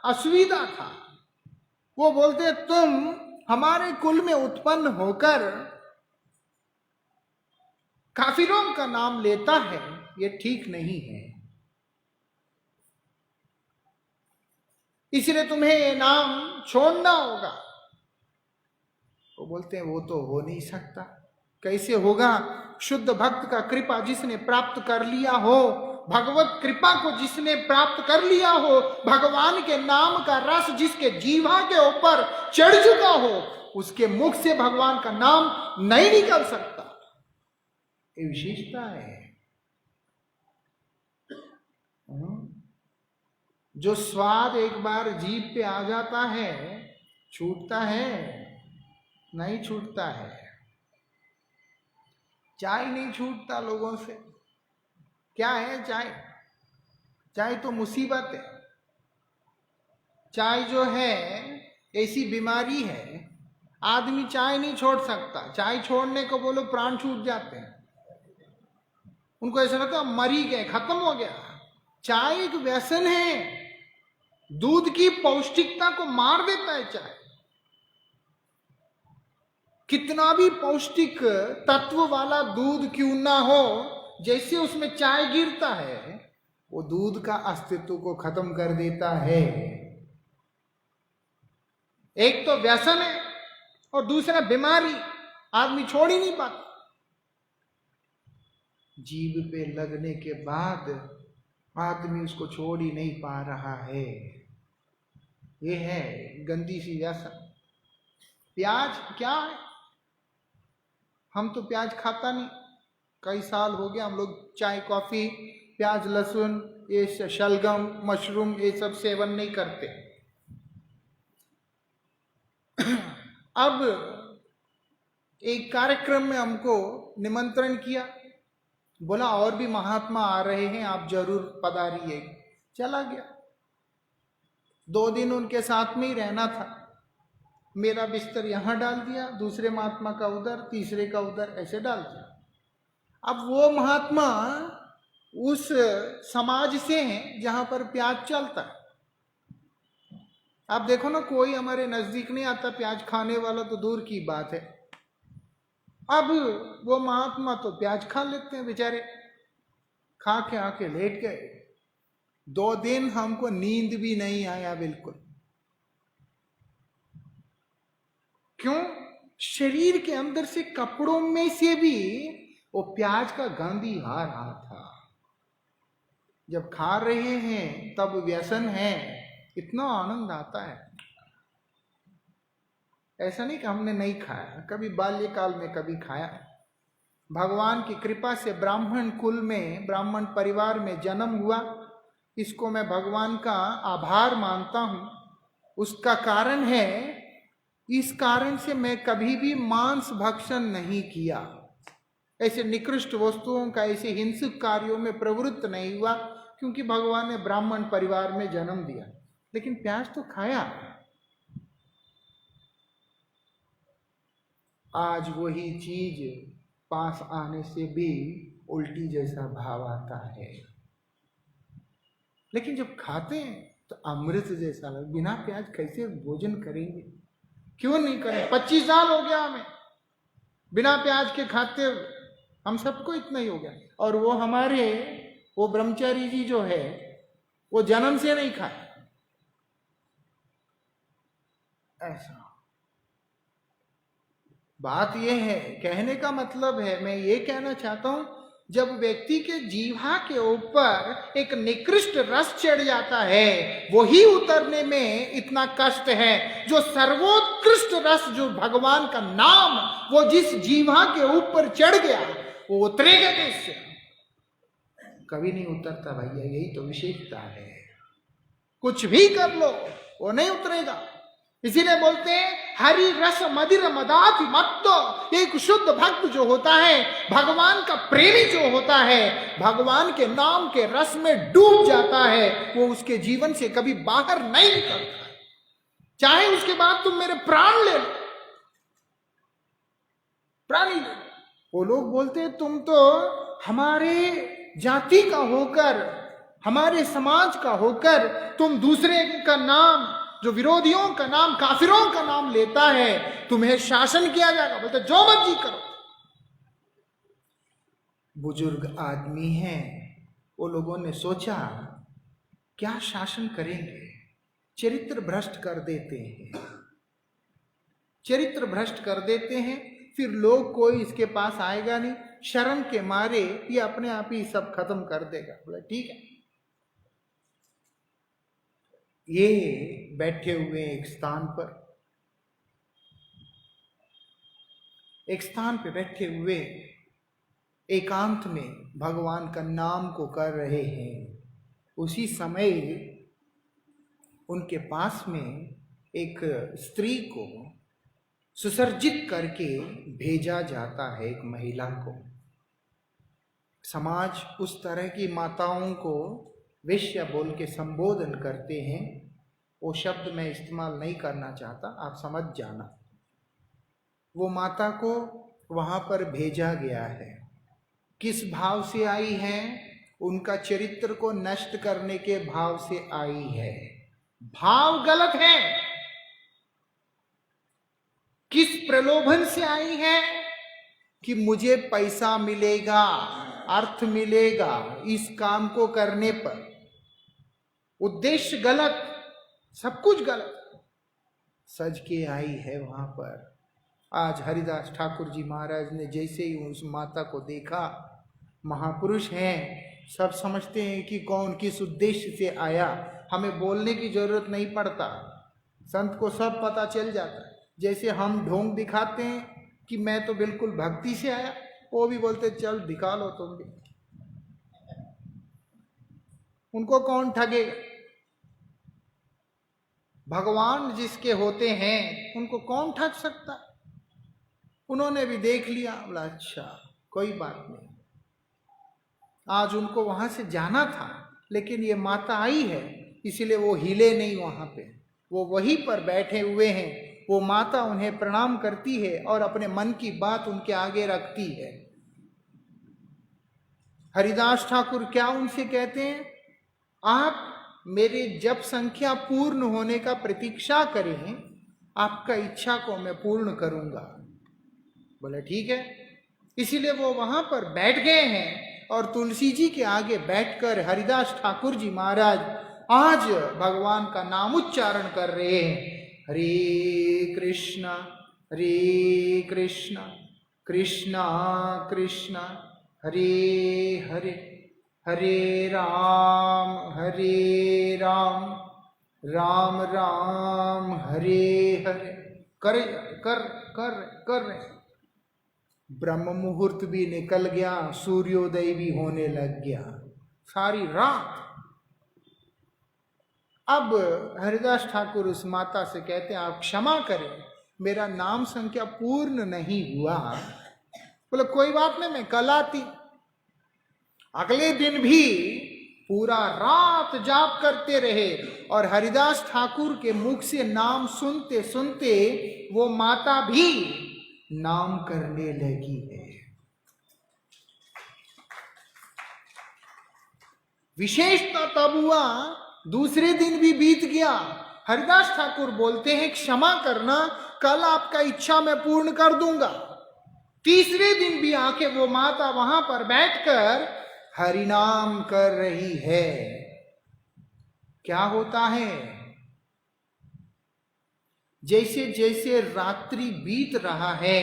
असुविधा था। वो बोलते तुम हमारे कुल में उत्पन्न होकर काफिरों का नाम लेता है, ये ठीक नहीं है, इसलिए तुम्हें ये नाम छोड़ना होगा। वो बोलते हैं वो तो हो नहीं सकता। कैसे होगा? शुद्ध भक्त का कृपा जिसने प्राप्त कर लिया हो, भगवत कृपा को जिसने प्राप्त कर लिया हो, भगवान के नाम का रस जिसके जीवा के ऊपर चढ़ चुका हो, उसके मुख से भगवान का नाम नहीं निकल सकता। ये विशेषता है। जो स्वाद एक बार जीभ पे आ जाता है छूटता है? नहीं छूटता है। चाय नहीं छूटता लोगों से। क्या है चाय? चाय तो मुसीबत है। चाय जो है ऐसी बीमारी है, आदमी चाय नहीं छोड़ सकता। चाय छोड़ने को बोलो प्राण छूट जाते हैं। उनको ऐसा लगता है मर ही गए, खत्म हो गया। चाय एक व्यसन है, दूध की पौष्टिकता को मार देता है चाय। कितना भी पौष्टिक तत्व वाला दूध क्यों ना हो, जैसे उसमें चाय गिरता है वो दूध का अस्तित्व को खत्म कर देता है। एक तो व्यसन है और दूसरा बीमारी, आदमी छोड़ ही नहीं पाता। जीभ पे लगने के बाद आदमी उसको छोड़ ही नहीं पा रहा है। ये है गंदी सी व्यसन। प्याज क्या है? हम तो प्याज खाता नहीं, कई साल हो गया। हम लोग चाय कॉफी प्याज लहसुन ये शलगम मशरूम ये सब सेवन नहीं करते। अब एक कार्यक्रम में हमको निमंत्रण किया, बोला और भी महात्मा आ रहे हैं, आप जरूर पधारिए। चला गया। 2 दिन उनके साथ में ही रहना था। मेरा बिस्तर यहाँ डाल दिया, दूसरे महात्मा का उधर, तीसरे का उधर, ऐसे डाल दिया। अब वो महात्मा उस समाज से हैं जहां पर प्याज चलता है। आप देखो ना, कोई हमारे नजदीक नहीं आता प्याज खाने वाला तो दूर की बात है। अब वो महात्मा तो प्याज खा लेते हैं बेचारे, खा के आके लेट गए। 2 दिन हमको नींद भी नहीं आया बिल्कुल। क्यों? शरीर के अंदर से कपड़ों में से भी वो प्याज का गंध ही आ रहा था। जब खा रहे हैं तब व्यसन है, इतना आनंद आता है। ऐसा नहीं कि हमने नहीं खाया, कभी बाल्यकाल में कभी खाया। भगवान की कृपा से ब्राह्मण कुल में, ब्राह्मण परिवार में जन्म हुआ, इसको मैं भगवान का आभार मानता हूं। उसका कारण है, इस कारण से मैं कभी भी मांस भक्षण नहीं किया, ऐसे निकृष्ट वस्तुओं का, ऐसे हिंसक कार्यों में प्रवृत्त नहीं हुआ, क्योंकि भगवान ने ब्राह्मण परिवार में जन्म दिया। लेकिन प्याज तो खाया। आज वही चीज पास आने से भी उल्टी जैसा भाव आता है। लेकिन जब खाते हैं तो अमृत जैसा लगता। बिना प्याज कैसे भोजन करेंगे? क्यों नहीं करें? 25 साल हो गया हमें बिना प्याज के खाते। हम सबको इतना ही हो गया। और वो हमारे वो ब्रह्मचारी जी जो है वो जन्म से नहीं खाए, ऐसा। बात ये है, कहने का मतलब है, मैं ये कहना चाहता हूं, जब व्यक्ति के जीवा के ऊपर एक निकृष्ट रस चढ़ जाता है, वही उतरने में इतना कष्ट है। जो सर्वोत्कृष्ट रस, जो भगवान का नाम, वो जिस जीवा के ऊपर चढ़ गया, वो उतरेगा कैसे? कभी नहीं उतरता भैया, यही तो विशेषता है। कुछ भी कर लो वो नहीं उतरेगा। इसीलिए बोलते हैं हरि रस मदिर मदाति मत्त। एक शुद्ध भक्त जो होता है, भगवान का प्रेमी जो होता है, भगवान के नाम के रस में डूब जाता है, वो उसके जीवन से कभी बाहर नहीं निकलता। चाहे उसके बाद तुम मेरे प्राण ले लो, प्राण ले लो। वो लोग बोलते हैं तुम तो हमारे जाति का होकर, हमारे समाज का होकर, तुम दूसरे का नाम, जो विरोधियों का नाम, काफिरों का नाम लेता है, तुम्हें शासन किया जाएगा। बोलते जो मर्जी करो। बुजुर्ग आदमी हैं, वो लोगों ने सोचा क्या शासन करेंगे, चरित्र भ्रष्ट कर देते हैं, चरित्र भ्रष्ट कर देते हैं, फिर लोग कोई इसके पास आएगा नहीं, शर्म के मारे ये अपने आप ही सब खत्म कर देगा। बोला ठीक है। ये बैठे हुए एक स्थान पर, एक स्थान पे बैठे हुए एकांत में भगवान का नाम को कर रहे हैं। उसी समय उनके पास में एक स्त्री को सुसर्जित करके भेजा जाता है, एक महिला को। समाज उस तरह की माताओं को वेश्या बोल के संबोधन करते हैं। वो शब्द मैं इस्तेमाल नहीं करना चाहता, आप समझ जाना। वो माता को वहां पर भेजा गया है, किस भाव से आई है? उनका चरित्र को नष्ट करने के भाव से आई है। भाव गलत है। किस प्रलोभन से आई है? कि मुझे पैसा मिलेगा, अर्थ मिलेगा इस काम को करने पर। उद्देश्य गलत, सब कुछ गलत। सज के आई है वहां पर। आज हरिदास ठाकुर जी महाराज ने जैसे ही उस माता को देखा, महापुरुष हैं, सब समझते हैं कि कौन किस उद्देश्य से आया। हमें बोलने की जरूरत नहीं पड़ता, संत को सब पता चल जाता है। जैसे हम ढोंग दिखाते हैं कि मैं तो बिल्कुल भक्ति से आया, वो भी बोलते चल दिखा लो तुम भी। उनको कौन ठगेगा? भगवान जिसके होते हैं उनको कौन ठग सकता? उन्होंने भी देख लिया, बोला अच्छा कोई बात नहीं। आज उनको वहां से जाना था, लेकिन ये माता आई है, इसीलिए वो हिले नहीं वहां पे, वो वहीं पर बैठे हुए हैं। वो माता उन्हें प्रणाम करती है और अपने मन की बात उनके आगे रखती है। हरिदास ठाकुर क्या उनसे कहते हैं? आप मेरे जप संख्या पूर्ण होने का प्रतीक्षा करें, आपका इच्छा को मैं पूर्ण करूंगा। बोले ठीक है। इसीलिए वो वहां पर बैठ गए हैं और तुलसी जी के आगे बैठकर हरिदास ठाकुर जी महाराज आज भगवान का नाम उच्चारण कर रहे हैं। हरे कृष्णा कृष्णा कृष्णा हरे हरे, हरे राम राम राम हरे हरे। कर कर कर कर रहे। ब्रह्म मुहूर्त भी निकल गया, सूर्योदय भी होने लग गया, सारी रात। अब हरिदास ठाकुर उस माता से कहते हैं आप क्षमा करें, मेरा नाम संख्या पूर्ण नहीं हुआ। बोले कोई बात नहीं, मैं कल आती। अगले दिन भी पूरा रात जाप करते रहे और हरिदास ठाकुर के मुख से नाम सुनते सुनते वो माता भी नाम करने लगी है। विशेषता तब हुआ, दूसरे दिन भी बीत गया। हरिदास ठाकुर बोलते हैं क्षमा करना, कल आपका इच्छा मैं पूर्ण कर दूंगा। तीसरे दिन भी आके वो माता वहां पर बैठकर हरिनाम कर रही है। क्या होता है, जैसे जैसे रात्रि बीत रहा है,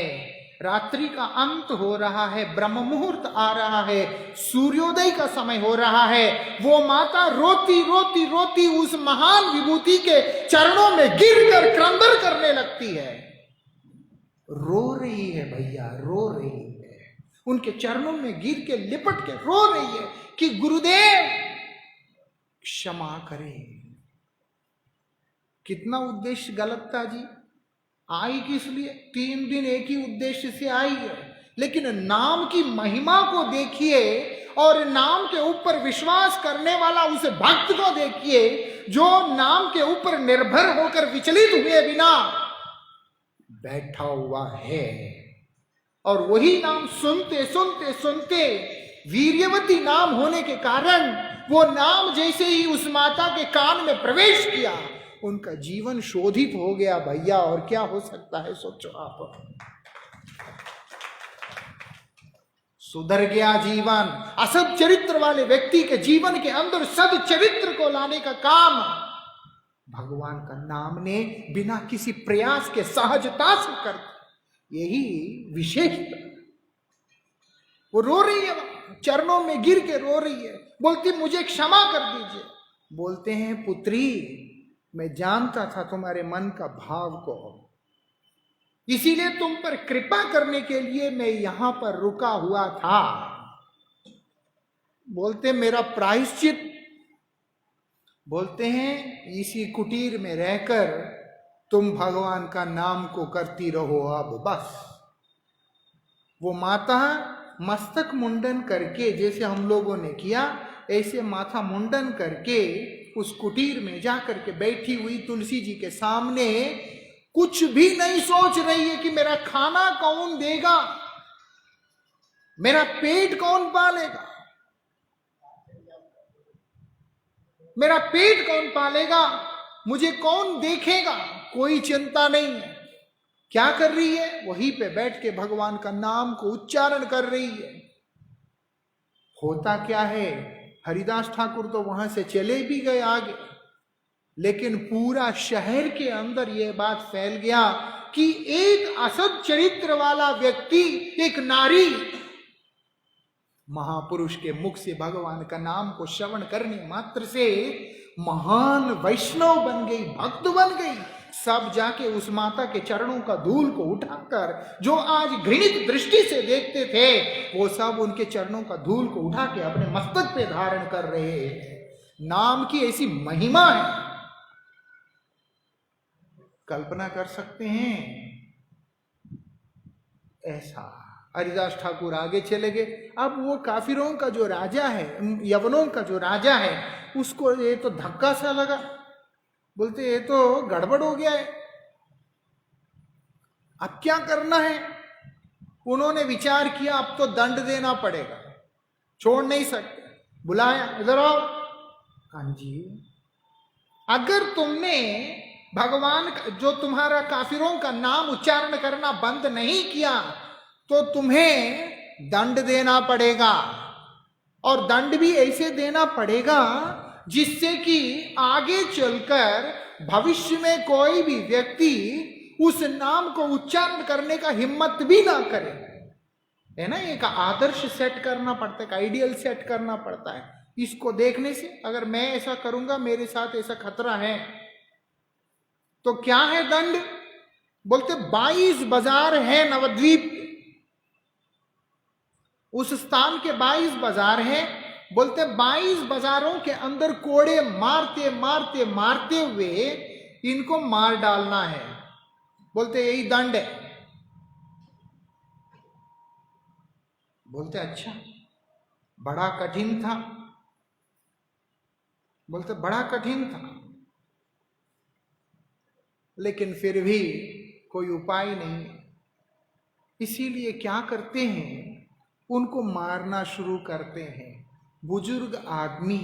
रात्रि का अंत हो रहा है, ब्रह्म मुहूर्त आ रहा है, सूर्योदय का समय हो रहा है, वो माता रोती रोती रोती उस महान विभूति के चरणों में गिरकर क्रंदन करने लगती है। रो रही है भैया, रो रही है, उनके चरणों में गिर के लिपट के रो रही है कि गुरुदेव क्षमा करें। कितना उद्देश्य गलत था जी। आई किस लिए? 3 दिन एक ही उद्देश्य से आई है, लेकिन नाम की महिमा को देखिए और नाम के ऊपर विश्वास करने वाला उस भक्त को देखिए जो नाम के ऊपर निर्भर होकर विचलित हुए बिना बैठा हुआ है। और वही नाम सुनते सुनते सुनते वीर्यवती नाम होने के कारण वो नाम जैसे ही उस माता के कान में प्रवेश किया, उनका जीवन शोधित हो गया भैया। और क्या हो सकता है सोचो आप। सुधर गया जीवन। असद चरित्र वाले व्यक्ति के जीवन के अंदर सद चरित्र को लाने का काम भगवान का नाम ने बिना किसी प्रयास के सहजता से कर, यही विशेषता। वो रो रही है, चरणों में गिर के रो रही है, बोलती मुझे क्षमा कर दीजिए। बोलते हैं पुत्री, मैं जानता था तुम्हारे मन का भाव को, इसीलिए तुम पर कृपा करने के लिए मैं यहां पर रुका हुआ था। बोलते मेरा प्रायश्चित, बोलते हैं इसी कुटीर में रहकर तुम भगवान का नाम को करती रहो अब बस। वो माता मस्तक मुंडन करके, जैसे हम लोगों ने किया, ऐसे माथा मुंडन करके उस कुटीर में जाकर के बैठी हुई तुलसी जी के सामने कुछ भी नहीं सोच रही है कि मेरा खाना कौन देगा, मेरा पेट कौन पालेगा, मेरा पेट कौन पालेगा, मुझे कौन देखेगा, कोई चिंता नहीं है। क्या कर रही है? वहीं पे बैठ के भगवान का नाम को उच्चारण कर रही है। होता क्या है, हरिदास ठाकुर तो वहां से चले भी गए आगे, लेकिन पूरा शहर के अंदर यह बात फैल गया कि एक असद चरित्र वाला व्यक्ति, एक नारी महापुरुष के मुख से भगवान का नाम को श्रवण करने मात्र से महान वैष्णव बन गई, भक्त बन गई। सब जाके उस माता के चरणों का धूल को उठाकर, जो आज घृणित दृष्टि से देखते थे, वो सब उनके चरणों का धूल को उठा के अपने मस्तक पे धारण कर रहे हैं। नाम की ऐसी महिमा है, कल्पना कर सकते हैं। ऐसा हरिदास ठाकुर आगे चले गए। अब वो काफिरों का जो राजा है, यवनों का जो राजा है, उसको ये तो धक्का सा लगा। बोलते ये तो गड़बड़ हो गया है, अब क्या करना है। उन्होंने विचार किया अब तो दंड देना पड़ेगा, छोड़ नहीं सकते। बुलाया, इधर आओ। हाँ जी, अगर तुमने भगवान जो तुम्हारा काफिरों का नाम उच्चारण करना बंद नहीं किया तो तुम्हें दंड देना पड़ेगा, और दंड भी ऐसे देना पड़ेगा जिससे कि आगे चलकर भविष्य में कोई भी व्यक्ति उस नाम को उच्चारण करने का हिम्मत भी ना करे। है ना, एक आदर्श सेट करना पड़ता है, एक आइडियल सेट करना पड़ता है। इसको देखने से अगर मैं ऐसा करूंगा, मेरे साथ ऐसा खतरा है, तो क्या है दंड? बोलते 22 बाजार है नवद्वीप, उस स्थान के 22 बाजार हैं। बोलते 22 बाजारों के अंदर कोड़े मारते मारते मारते हुए इनको मार डालना है। बोलते यही दंड है। बोलते अच्छा, बड़ा कठिन था। बोलते बड़ा कठिन था, लेकिन फिर भी कोई उपाय नहीं, इसीलिए क्या करते हैं, उनको मारना शुरू करते हैं। बुजुर्ग आदमी,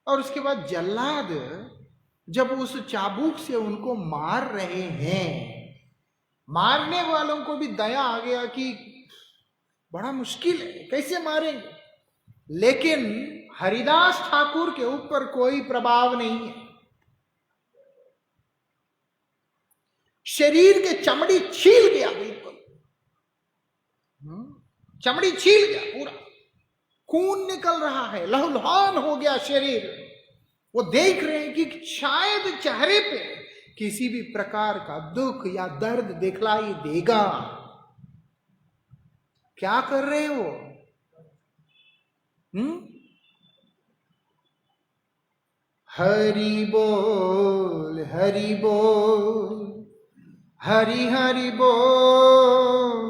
और उसके बाद जल्लाद जब उस चाबुक से उनको मार रहे हैं, मारने वालों को भी दया आ गया कि बड़ा मुश्किल है, कैसे मारेंगे, लेकिन हरिदास ठाकुर के ऊपर कोई प्रभाव नहीं है। शरीर के चमड़ी छील गया, बिल्कुल चमड़ी छील गया, पूरा खून निकल रहा है, लहूलुहान हो गया शरीर। वो देख रहे हैं कि शायद चेहरे पे किसी भी प्रकार का दुख या दर्द दिखलाई देगा। क्या कर रहे हो? हरि बोल हरि बोल, हरि हरि बोल,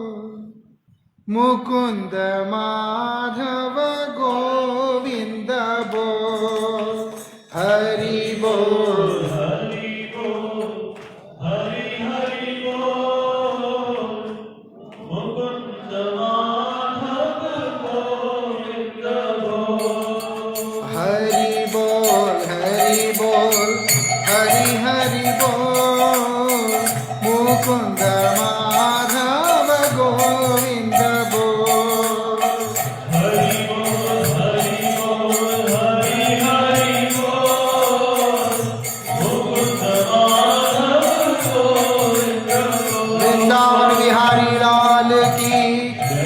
मुकुंद माधव गोविंद बोल, हरि बोल हरि बोल, हरि हरि बोल, मुकुंद माधव गोविंद बोल, हरि बोल हरि बोल, हरि हरि बोल, मुकुंद माधव गोविंद बोल, हरि बोल हरि बोल, हरि हरि बोल, मुकुंद माधव गोविंद बोल। वृंदावन बिहारी लाल की।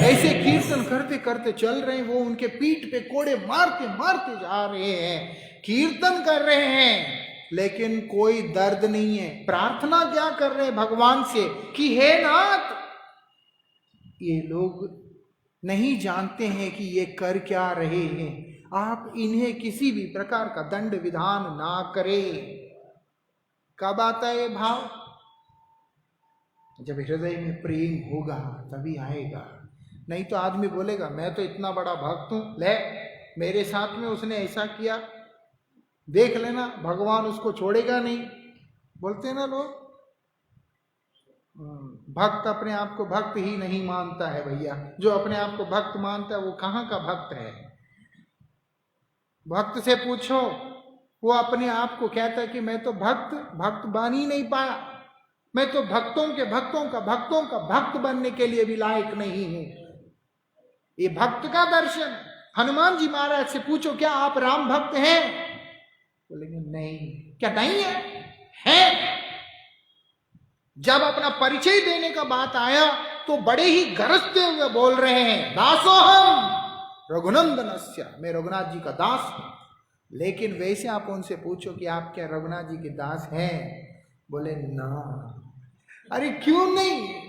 ऐसे कीर्तन करते करते चल रहे हैं, वो उनके पीठ पे कोड़े मारते मारते जा रहे हैं, कीर्तन कर रहे हैं, लेकिन कोई दर्द नहीं है। प्रार्थना क्या कर रहे हैं भगवान से कि हे नाथ, ये लोग नहीं जानते हैं कि ये कर क्या रहे हैं, आप इन्हें किसी भी प्रकार का दंड विधान ना करें। कब आता है भाव? जब हृदय में प्रेम होगा तभी आएगा। नहीं तो आदमी बोलेगा मैं तो इतना बड़ा भक्त हूं, ले मेरे साथ में उसने ऐसा किया, देख लेना भगवान उसको छोड़ेगा नहीं, बोलते ना लोग। भक्त अपने आप को भक्त ही नहीं मानता है भैया। जो अपने आप को भक्त मानता है वो कहाँ का भक्त है? भक्त से पूछो, वो अपने आप को कहता है कि मैं तो भक्त बन ही नहीं पाया, मैं तो भक्तों का भक्त बनने के लिए भी लायक नहीं हूं। ये भक्त का दर्शन। हनुमान जी महाराज से पूछो क्या आप राम भक्त हैं? बोलेंगे नहीं। क्या नहीं है? जब अपना परिचय देने का बात आया तो बड़े ही गरजते हुए बोल रहे हैं, दासोहम रघुनंदनस्य, मैं रघुनाथ जी का दास हूं। लेकिन वैसे आप उनसे पूछो कि आप क्या रघुनाथ जी के दास हैं? बोले ना। अरे क्यों नहीं?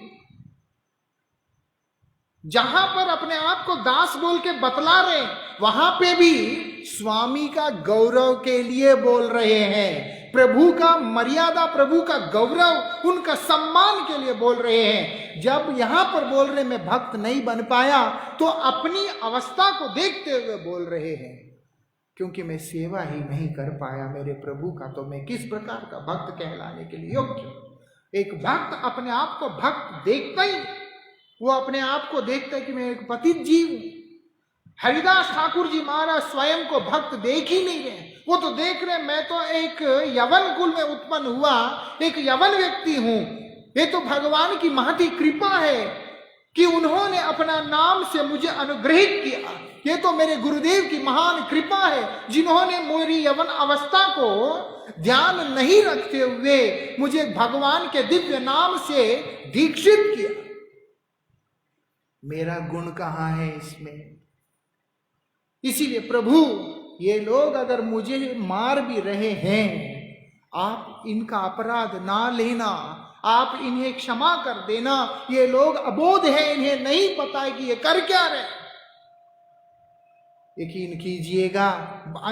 जहां पर अपने आप को दास बोल के बतला रहे, वहां पे भी स्वामी का गौरव के लिए बोल रहे हैं, प्रभु का मर्यादा, प्रभु का गौरव, उनका सम्मान के लिए बोल रहे हैं। जब यहां पर बोल रहे मैं भक्त नहीं बन पाया, तो अपनी अवस्था को देखते हुए बोल रहे हैं, क्योंकि मैं सेवा ही नहीं कर पाया मेरे प्रभु का, तो मैं किस प्रकार का भक्त कहलाने के लिए योग्य? एक भक्त अपने आप को भक्त देखता ही, वो अपने आप को देखता है कि मैं एक पतित जीव हूं। हरिदास ठाकुर जी महाराज स्वयं को भक्त देख ही नहीं रहे, वो तो देख रहे मैं तो एक यवन कुल में उत्पन्न हुआ एक यवन व्यक्ति हूं। ये तो भगवान की महती कृपा है कि उन्होंने अपना नाम से मुझे अनुग्रहित किया। ये तो मेरे गुरुदेव की महान कृपा है, जिन्होंने मेरी यवन अवस्था को ध्यान नहीं रखते हुए मुझे भगवान के दिव्य नाम से दीक्षित किया। मेरा गुण कहाँ है इसमें? इसीलिए प्रभु, ये लोग अगर मुझे मार भी रहे हैं, आप इनका अपराध ना लेना, आप इन्हें क्षमा कर देना। ये लोग अबोध है, इन्हें नहीं पता है कि ये कर क्या रहे। यकीन कीजिएगा,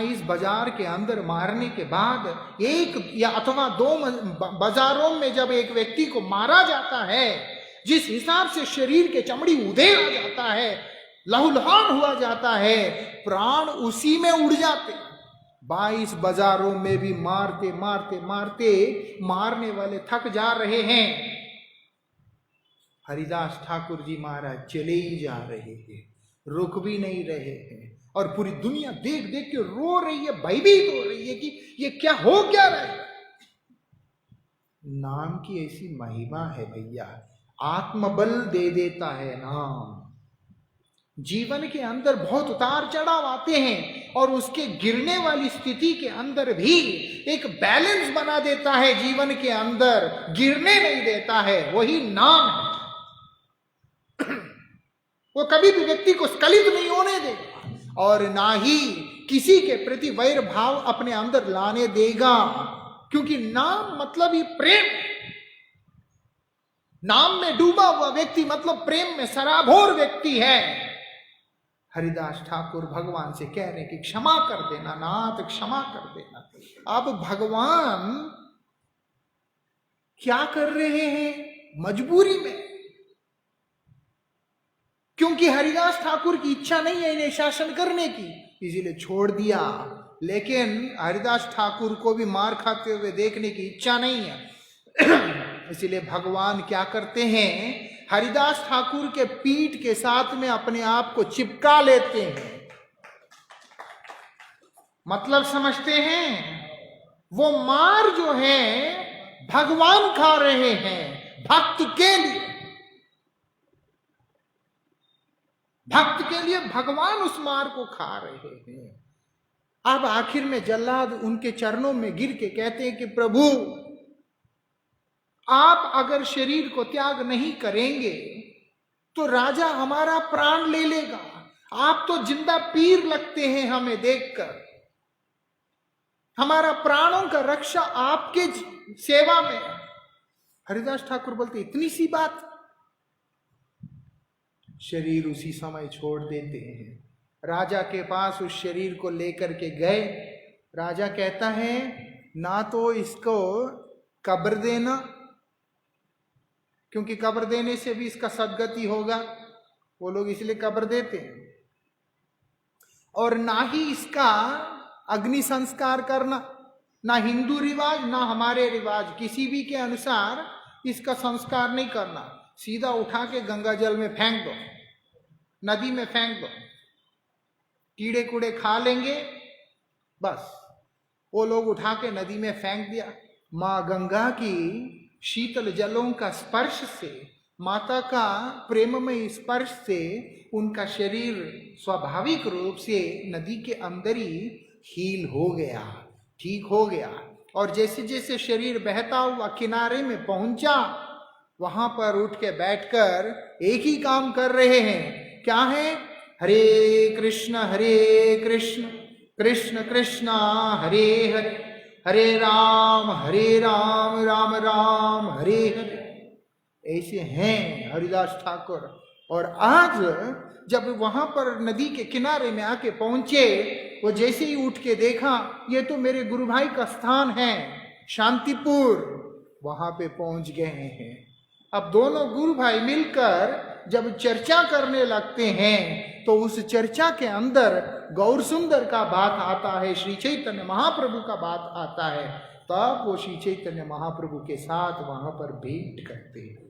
इस बाजार के अंदर मारने के बाद एक या अथवा दो बाजारों में जब एक व्यक्ति को मारा जाता है, जिस हिसाब से शरीर के चमड़ी उधेड़ा जाता है, लहूलुहान हुआ जाता है, प्राण उसी में उड़ जाते। 22 बाजारों में भी मारते मारते मारते मारने वाले थक जा रहे हैं। हरिदास ठाकुर जी महाराज चले ही जा रहे हैं, रुक भी नहीं रहे हैं, और पूरी दुनिया देख देख के रो रही है, भयभीत हो रही है कि ये क्या हो क्या रहा है। नाम की ऐसी महिमा है भैया, आत्मबल दे देता है नाम। जीवन के अंदर बहुत उतार चढ़ाव आते हैं और उसके गिरने वाली स्थिति के अंदर भी एक बैलेंस बना देता है, जीवन के अंदर गिरने नहीं देता है, वही नाम है। वो कभी भी व्यक्ति को स्खलित नहीं होने देगा और ना ही किसी के प्रति वैर भाव अपने अंदर लाने देगा, क्योंकि नाम मतलब ही प्रेम। नाम में डूबा हुआ व्यक्ति मतलब प्रेम में सराबोर व्यक्ति है। हरिदास ठाकुर भगवान से कह रहे कि क्षमा कर देना नाथ, क्षमा कर देना। अब भगवान क्या कर रहे हैं? मजबूरी में, क्योंकि हरिदास ठाकुर की इच्छा नहीं है इन्हें शासन करने की, इसीलिए छोड़ दिया। लेकिन हरिदास ठाकुर को भी मार खाते हुए देखने की इच्छा नहीं है। इसीलिए भगवान क्या करते हैं, हरिदास ठाकुर के पीठ के साथ में अपने आप को चिपका लेते हैं। मतलब समझते हैं? वो मार जो है भगवान खा रहे हैं भक्त के लिए। भक्त के लिए भगवान उस मार को खा रहे हैं। अब आखिर में जल्लाद उनके चरणों में गिर के कहते हैं कि प्रभु, आप अगर शरीर को त्याग नहीं करेंगे तो राजा हमारा प्राण ले लेगा। आप तो जिंदा पीर लगते हैं हमें देखकर। हमारा प्राणों का रक्षा आपके सेवा में। हरिदास ठाकुर बोलते इतनी सी बात। शरीर उसी समय छोड़ देते हैं। राजा के पास उस शरीर को लेकर के गए। राजा कहता है ना तो इसको कब्र देना, क्योंकि कब्र देने से भी इसका सदगति होगा, वो लोग इसलिए कब्र देते हैं, और ना ही इसका अग्नि संस्कार करना। ना हिंदू रिवाज ना हमारे रिवाज किसी भी के अनुसार इसका संस्कार नहीं करना। सीधा उठा के गंगा जल में फेंक दो, नदी में फेंक दो, कीड़े कूड़े खा लेंगे, बस। वो लोग उठा के नदी में फेंक दिया। माँ गंगा की शीतल जलों का स्पर्श से, माता का प्रेममय स्पर्श से उनका शरीर स्वाभाविक रूप से नदी के अंदर ही हील हो गया, ठीक हो गया। और जैसे जैसे शरीर बहता हुआ किनारे में पहुंचा, वहां पर उठ के बैठकर एक ही काम कर रहे हैं। क्या है? हरे कृष्ण कृष्ण कृष्ण हरे हरे, हरे राम राम राम हरे हरे। ऐसे हैं हरिदास ठाकुर। और आज जब वहां पर नदी के किनारे में आके पहुंचे, वो जैसे ही उठ के देखा ये तो मेरे गुरु भाई का स्थान है शांतिपुर, वहां पे पहुंच गए हैं। अब दोनों गुरु भाई मिलकर जब चर्चा करने लगते हैं तो उस चर्चा के अंदर गौर सुंदर का बात आता है, श्री चैतन्य महाप्रभु का बात आता है। तब वो श्री चैतन्य महाप्रभु के साथ वहां पर भेंट करते हैं।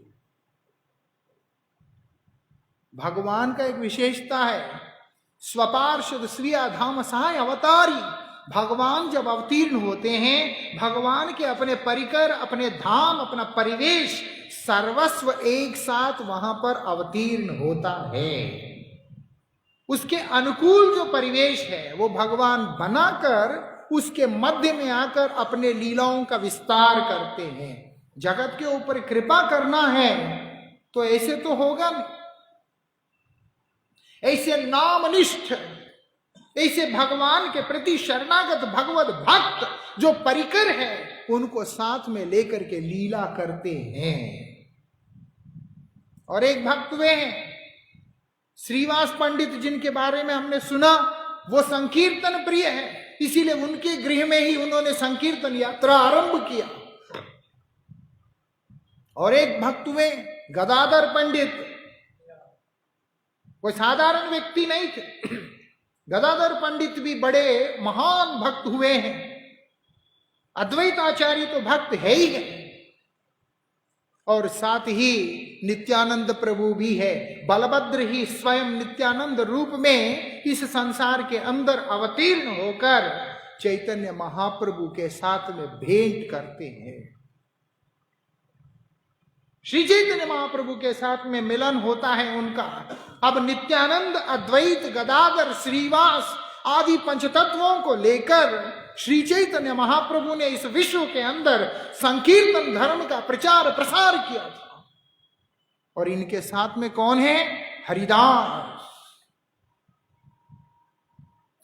भगवान का एक विशेषता है, स्वपार्षद स्वीया धाम सहाय अवतारी। भगवान जब अवतीर्ण होते हैं, भगवान के अपने परिकर, अपने धाम, अपना परिवेश, सर्वस्व एक साथ वहां पर अवतीर्ण होता है। उसके अनुकूल जो परिवेश है वो भगवान बनाकर उसके मध्य में आकर अपने लीलाओं का विस्तार करते हैं। जगत के ऊपर कृपा करना है तो ऐसे तो होगा नहीं। ऐसे नामनिष्ठ, ऐसे भगवान के प्रति शरणागत भगवत भक्त जो परिकर है, उनको साथ में लेकर के लीला करते हैं। और एक भक्त वे हैं श्रीवास पंडित, जिनके बारे में हमने सुना, वो संकीर्तन प्रिय है, इसीलिए उनके गृह में ही उन्होंने संकीर्तन यात्रा आरंभ किया। और एक भक्त हुए गदाधर पंडित, कोई साधारण व्यक्ति नहीं थे। गदाधर पंडित भी बड़े महान भक्त हुए हैं। अद्वैत आचार्य तो भक्त है ही है, और साथ ही नित्यानंद प्रभु भी है। बलभद्र ही स्वयं नित्यानंद रूप में इस संसार के अंदर अवतीर्ण होकर चैतन्य महाप्रभु के साथ में भेंट करते हैं। श्री चैतन्य महाप्रभु के साथ में मिलन होता है उनका। अब नित्यानंद, अद्वैत, गदाधर, श्रीवास आदि पंचतत्वों को लेकर श्री चैतन्य महाप्रभु ने इस विश्व के अंदर संकीर्तन धर्म का प्रचार प्रसार किया था। और इनके साथ में कौन है? हरिदास।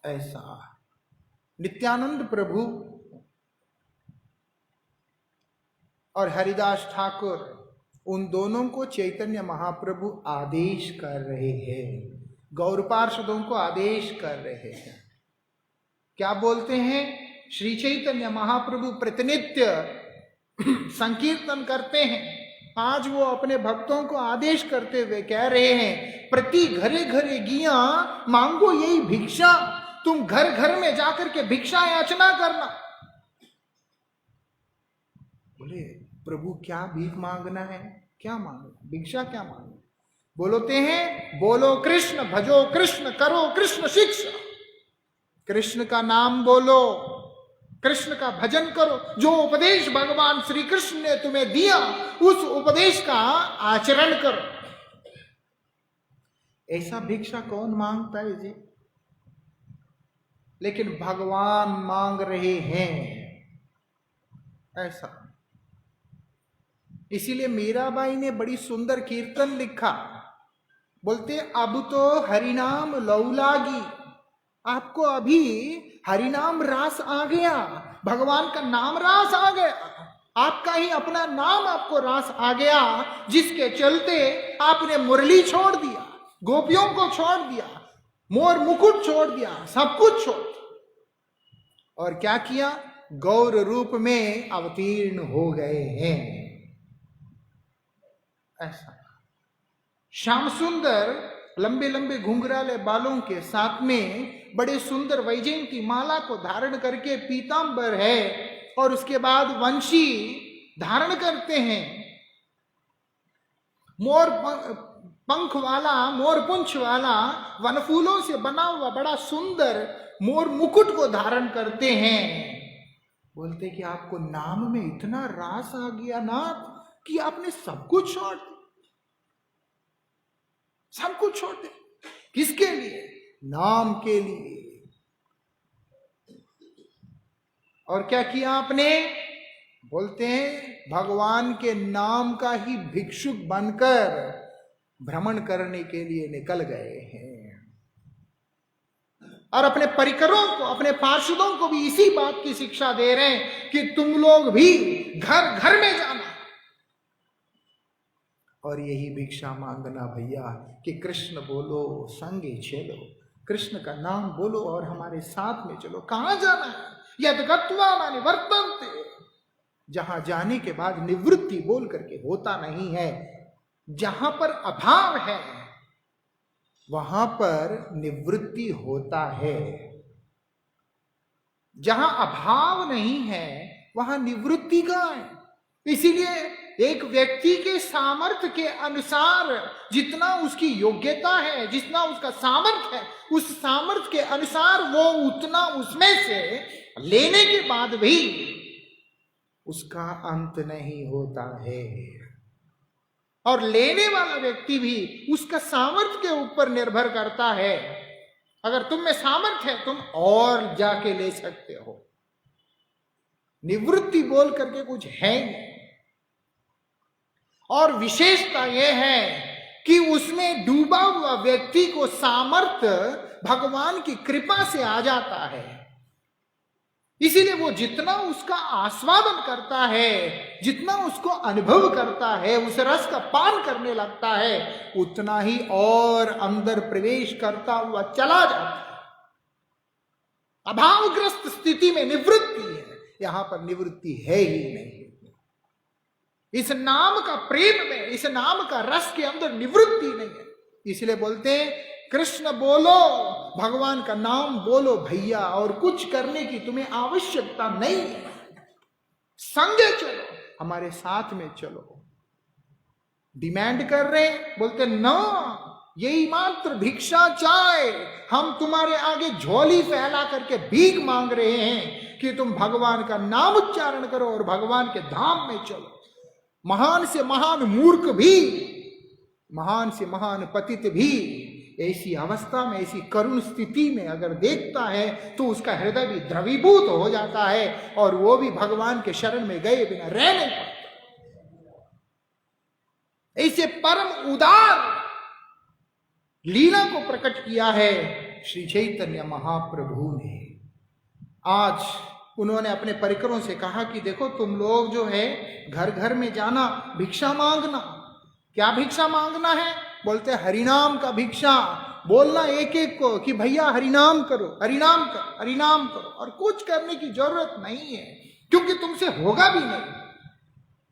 ऐसा नित्यानंद प्रभु और हरिदास ठाकुर, उन दोनों को चैतन्य महाप्रभु आदेश कर रहे हैं, गौर पार्षदों को आदेश कर रहे हैं। क्या बोलते हैं? श्री चैतन्य महाप्रभु प्रतिनित्य संकीर्तन करते हैं। आज वो अपने भक्तों को आदेश करते हुए कह रहे हैं, प्रति घरे घरे गिया मांगो यही भिक्षा। तुम घर घर में जाकर के भिक्षा याचना करना। बोले प्रभु क्या भीख मांगना है? क्या मांगना? भिक्षा क्या मांगना? बोलते हैं, बोलो कृष्ण, भजो कृष्ण, करो कृष्ण शिक्षा। कृष्ण का नाम बोलो, कृष्ण का भजन करो। जो उपदेश भगवान श्री कृष्ण ने तुम्हें दिया उस उपदेश का आचरण करो। ऐसा भिक्षा कौन मांगता है जी? लेकिन भगवान मांग रहे हैं ऐसा। इसीलिए मीराबाई ने बड़ी सुंदर कीर्तन लिखा। बोलते अब तो हरिनाम लौलागी। आपको अभी हरिनाम रास आ गया, भगवान का नाम रास आ गया। आपका ही अपना नाम आपको रास आ गया, जिसके चलते आपने मुरली छोड़ दिया, गोपियों को छोड़ दिया, मोर मुकुट छोड़ दिया, सब कुछ छोड़ दिया। और क्या किया? गौर रूप में अवतीर्ण हो गए हैं। ऐसा श्याम सुंदर लंबे लंबे घुंघराले बालों के साथ में बड़े सुंदर वैजयंती माला को धारण करके पीतांबर है, और उसके बाद वंशी धारण करते हैं। मोर पंख वाला, मोर पुंछ वाला, वनफूलों से बना हुआ बड़ा सुंदर मोर मुकुट को धारण करते हैं। बोलते कि आपको नाम में इतना रास आ गया नाथ कि आपने सब कुछ छोड़ दिया, सब कुछ छोड़ दिया। किसके लिए? नाम के लिए। और क्या किया आपने? बोलते हैं भगवान के नाम का ही भिक्षुक बनकर भ्रमण करने के लिए निकल गए हैं। और अपने परिकरों को, अपने पार्षदों को भी इसी बात की शिक्षा दे रहे हैं कि तुम लोग भी घर घर में जाना और यही भिक्षा मांगना भैया कि कृष्ण बोलो, संगे चलो, कृष्ण का नाम बोलो और हमारे साथ में चलो। कहां जाना है? यद गत्वा न निवर्तन्ते। जहां जाने के बाद निवृत्ति बोल करके होता नहीं है। जहां पर अभाव है वहां पर निवृत्ति होता है। जहां अभाव नहीं है वहां निवृत्ति कहां है? इसीलिए एक व्यक्ति के सामर्थ्य के अनुसार जितना उसकी योग्यता है, जितना उसका सामर्थ्य है, उस सामर्थ्य के अनुसार वो उतना उसमें से लेने के बाद भी उसका अंत नहीं होता है। और लेने वाला व्यक्ति भी उसका सामर्थ्य के ऊपर निर्भर करता है। अगर तुम में सामर्थ्य है तुम और जाके ले सकते हो। निवृत्ति बोल करके कुछ है नहीं। और विशेषता यह है कि उसमें डूबा हुआ व्यक्ति को सामर्थ्य भगवान की कृपा से आ जाता है। इसीलिए वो जितना उसका आस्वादन करता है, जितना उसको अनुभव करता है, उस रस का पान करने लगता है, उतना ही और अंदर प्रवेश करता हुआ चला जाता है। अभावग्रस्त स्थिति में निवृत्ति है, यहां पर निवृत्ति है ही नहीं। इस नाम का प्रेम में, इस नाम का रस के अंदर निवृत्ति नहीं है। इसलिए बोलते हैं कृष्ण बोलो, भगवान का नाम बोलो भैया, और कुछ करने की तुम्हें आवश्यकता नहीं है। संगे चलो, हमारे साथ में चलो। डिमांड कर रहे हैं, बोलते ना, यही मात्र भिक्षा चाहे, हम तुम्हारे आगे झोली फैला करके भीख मांग रहे हैं कि तुम भगवान का नाम उच्चारण करो और भगवान के धाम में चलो। महान से महान मूर्ख भी, महान से महान पतित भी ऐसी अवस्था में, ऐसी करुण स्थिति में अगर देखता है तो उसका हृदय भी द्रवीभूत हो जाता है और वो भी भगवान के शरण में गए बिना रह नहीं पाता। ऐसे परम उदार लीला को प्रकट किया है श्री चैतन्य महाप्रभु ने। आज उन्होंने अपने परिकरों से कहा कि देखो तुम लोग जो है घर घर में जाना, भिक्षा मांगना। क्या भिक्षा मांगना है? बोलते हरिनाम का भिक्षा। बोलना एक एक को कि भैया हरिनाम करो, हरिनाम करो, हरिनाम करो, और कुछ करने की जरूरत नहीं है क्योंकि तुमसे होगा भी नहीं।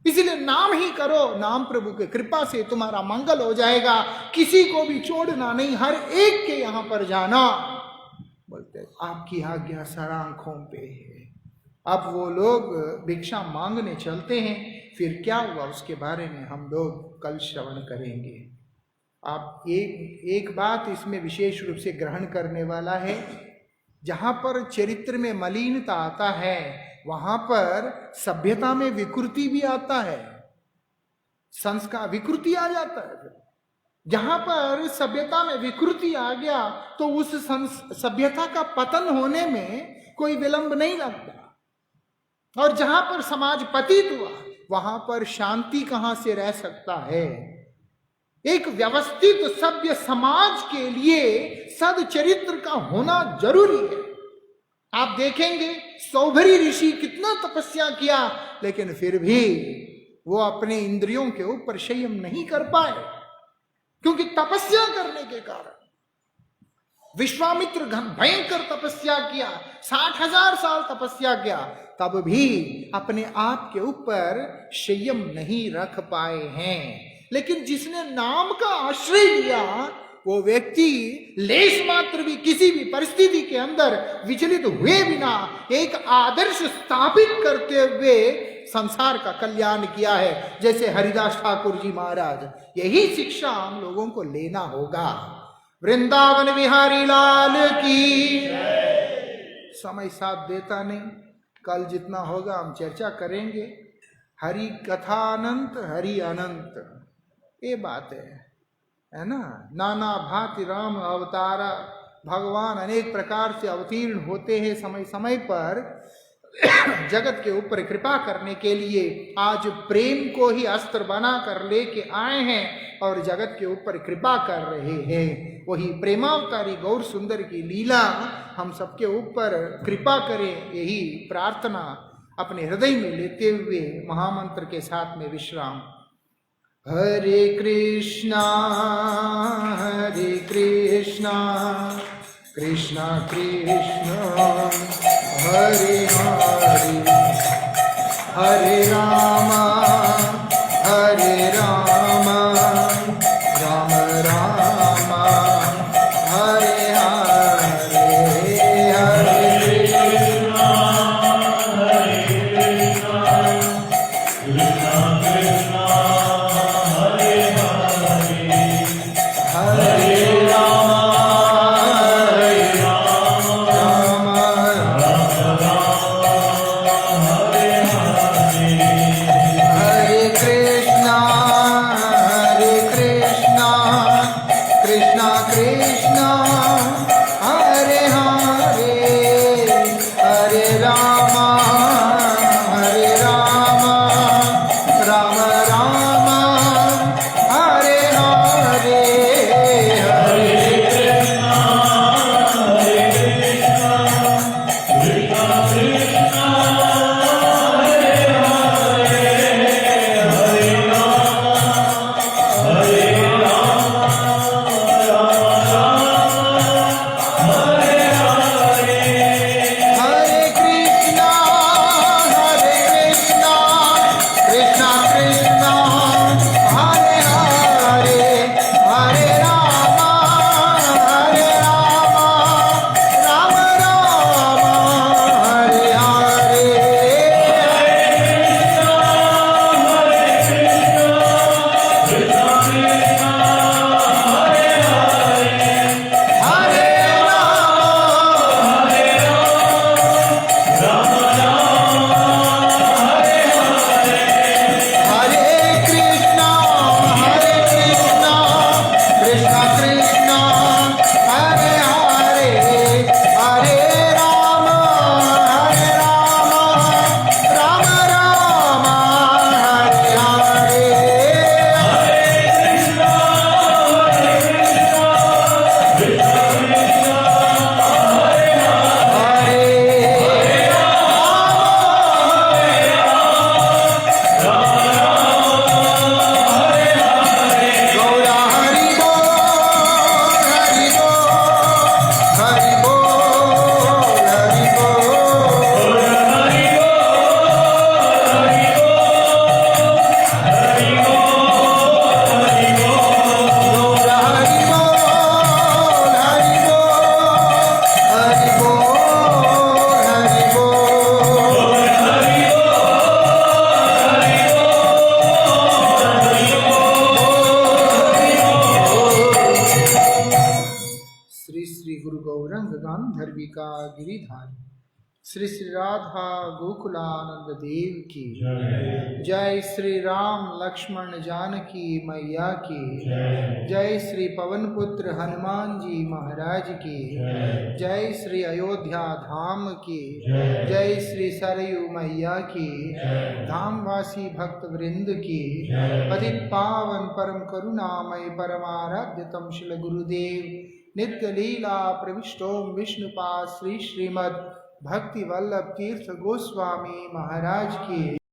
इसलिए नाम ही करो, नाम प्रभु के कृपा से तुम्हारा मंगल हो जाएगा। किसी को भी छोड़ना नहीं, हर एक के यहां पर जाना। बोलते आपकी आज्ञा सर आंखों पे है। अब वो लोग भिक्षा मांगने चलते हैं। फिर क्या हुआ उसके बारे में हम लोग कल श्रवण करेंगे। आप एक बात इसमें विशेष रूप से ग्रहण करने वाला है, जहां पर चरित्र में मलिनता आता है वहां पर सभ्यता में विकृति भी आता है, संस्कार विकृति आ जाता है। जहां पर सभ्यता में विकृति आ गया तो उस सभ्यता का पतन होने में कोई विलंब नहीं लगता, और जहां पर समाज पतित हुआ वहां पर शांति कहां से रह सकता है। एक व्यवस्थित सभ्य समाज के लिए सदचरित्र का होना जरूरी है। आप देखेंगे सौभरी ऋषि कितना तपस्या किया, लेकिन फिर भी वो अपने इंद्रियों के ऊपर संयम नहीं कर पाए, क्योंकि तपस्या करने के कारण। विश्वामित्र भयंकर तपस्या किया, 60,000 साल तपस्या किया, तब भी अपने आप के ऊपर संयम नहीं रख पाए हैं। लेकिन जिसने नाम का आश्रय लिया वो व्यक्ति लेश मात्र भी किसी भी परिस्थिति के अंदर विचलित हुए बिना एक आदर्श स्थापित करते हुए संसार का कल्याण किया है, जैसे हरिदास ठाकुर जी महाराज। यही शिक्षा हम लोगों को लेना होगा। वृंदावन बिहारी लाल की। समय साथ देता नहीं, कल जितना होगा हम चर्चा करेंगे। हरि कथा अनंत, हरि अनंत, ये बात है ना। नाना भांति राम अवतारा, भगवान अनेक प्रकार से अवतीर्ण होते हैं समय समय पर जगत के ऊपर कृपा करने के लिए। आज प्रेम को ही अस्त्र बना कर लेके आए हैं और जगत के ऊपर कृपा कर रहे हैं। वही प्रेमावतारी गौर सुंदर की लीला हम सबके ऊपर कृपा करें, यही प्रार्थना अपने हृदय में लेते हुए महामंत्र के साथ में विश्राम। हरे कृष्णा कृष्णा कृष्णा हरे हरे, हरे राम राम राम हरे हरे, हरे कृष्णा कृष्णा कृष्णा हरे हरे, हरे राम श्री श्री गुरु गौरंग गांधर्विका गिरिधारी श्री श्री राधा गोकुलानंद देव की जय। श्री राम लक्ष्मण जानकी मैया की जय। श्री पवन पुत्र हनुमान जी महाराज की जय। श्री अयोध्या धाम की जय। श्री सरयू मैया की धामवासी भक्त वृंद की पतित पावन परम करुणामय परमाराध्यतम श्री गुरुदेव नित्य लीला प्रविष्टोम विष्णुपाद श्री श्रीमद भक्ति वल्लभ तीर्थ गोस्वामी महाराज की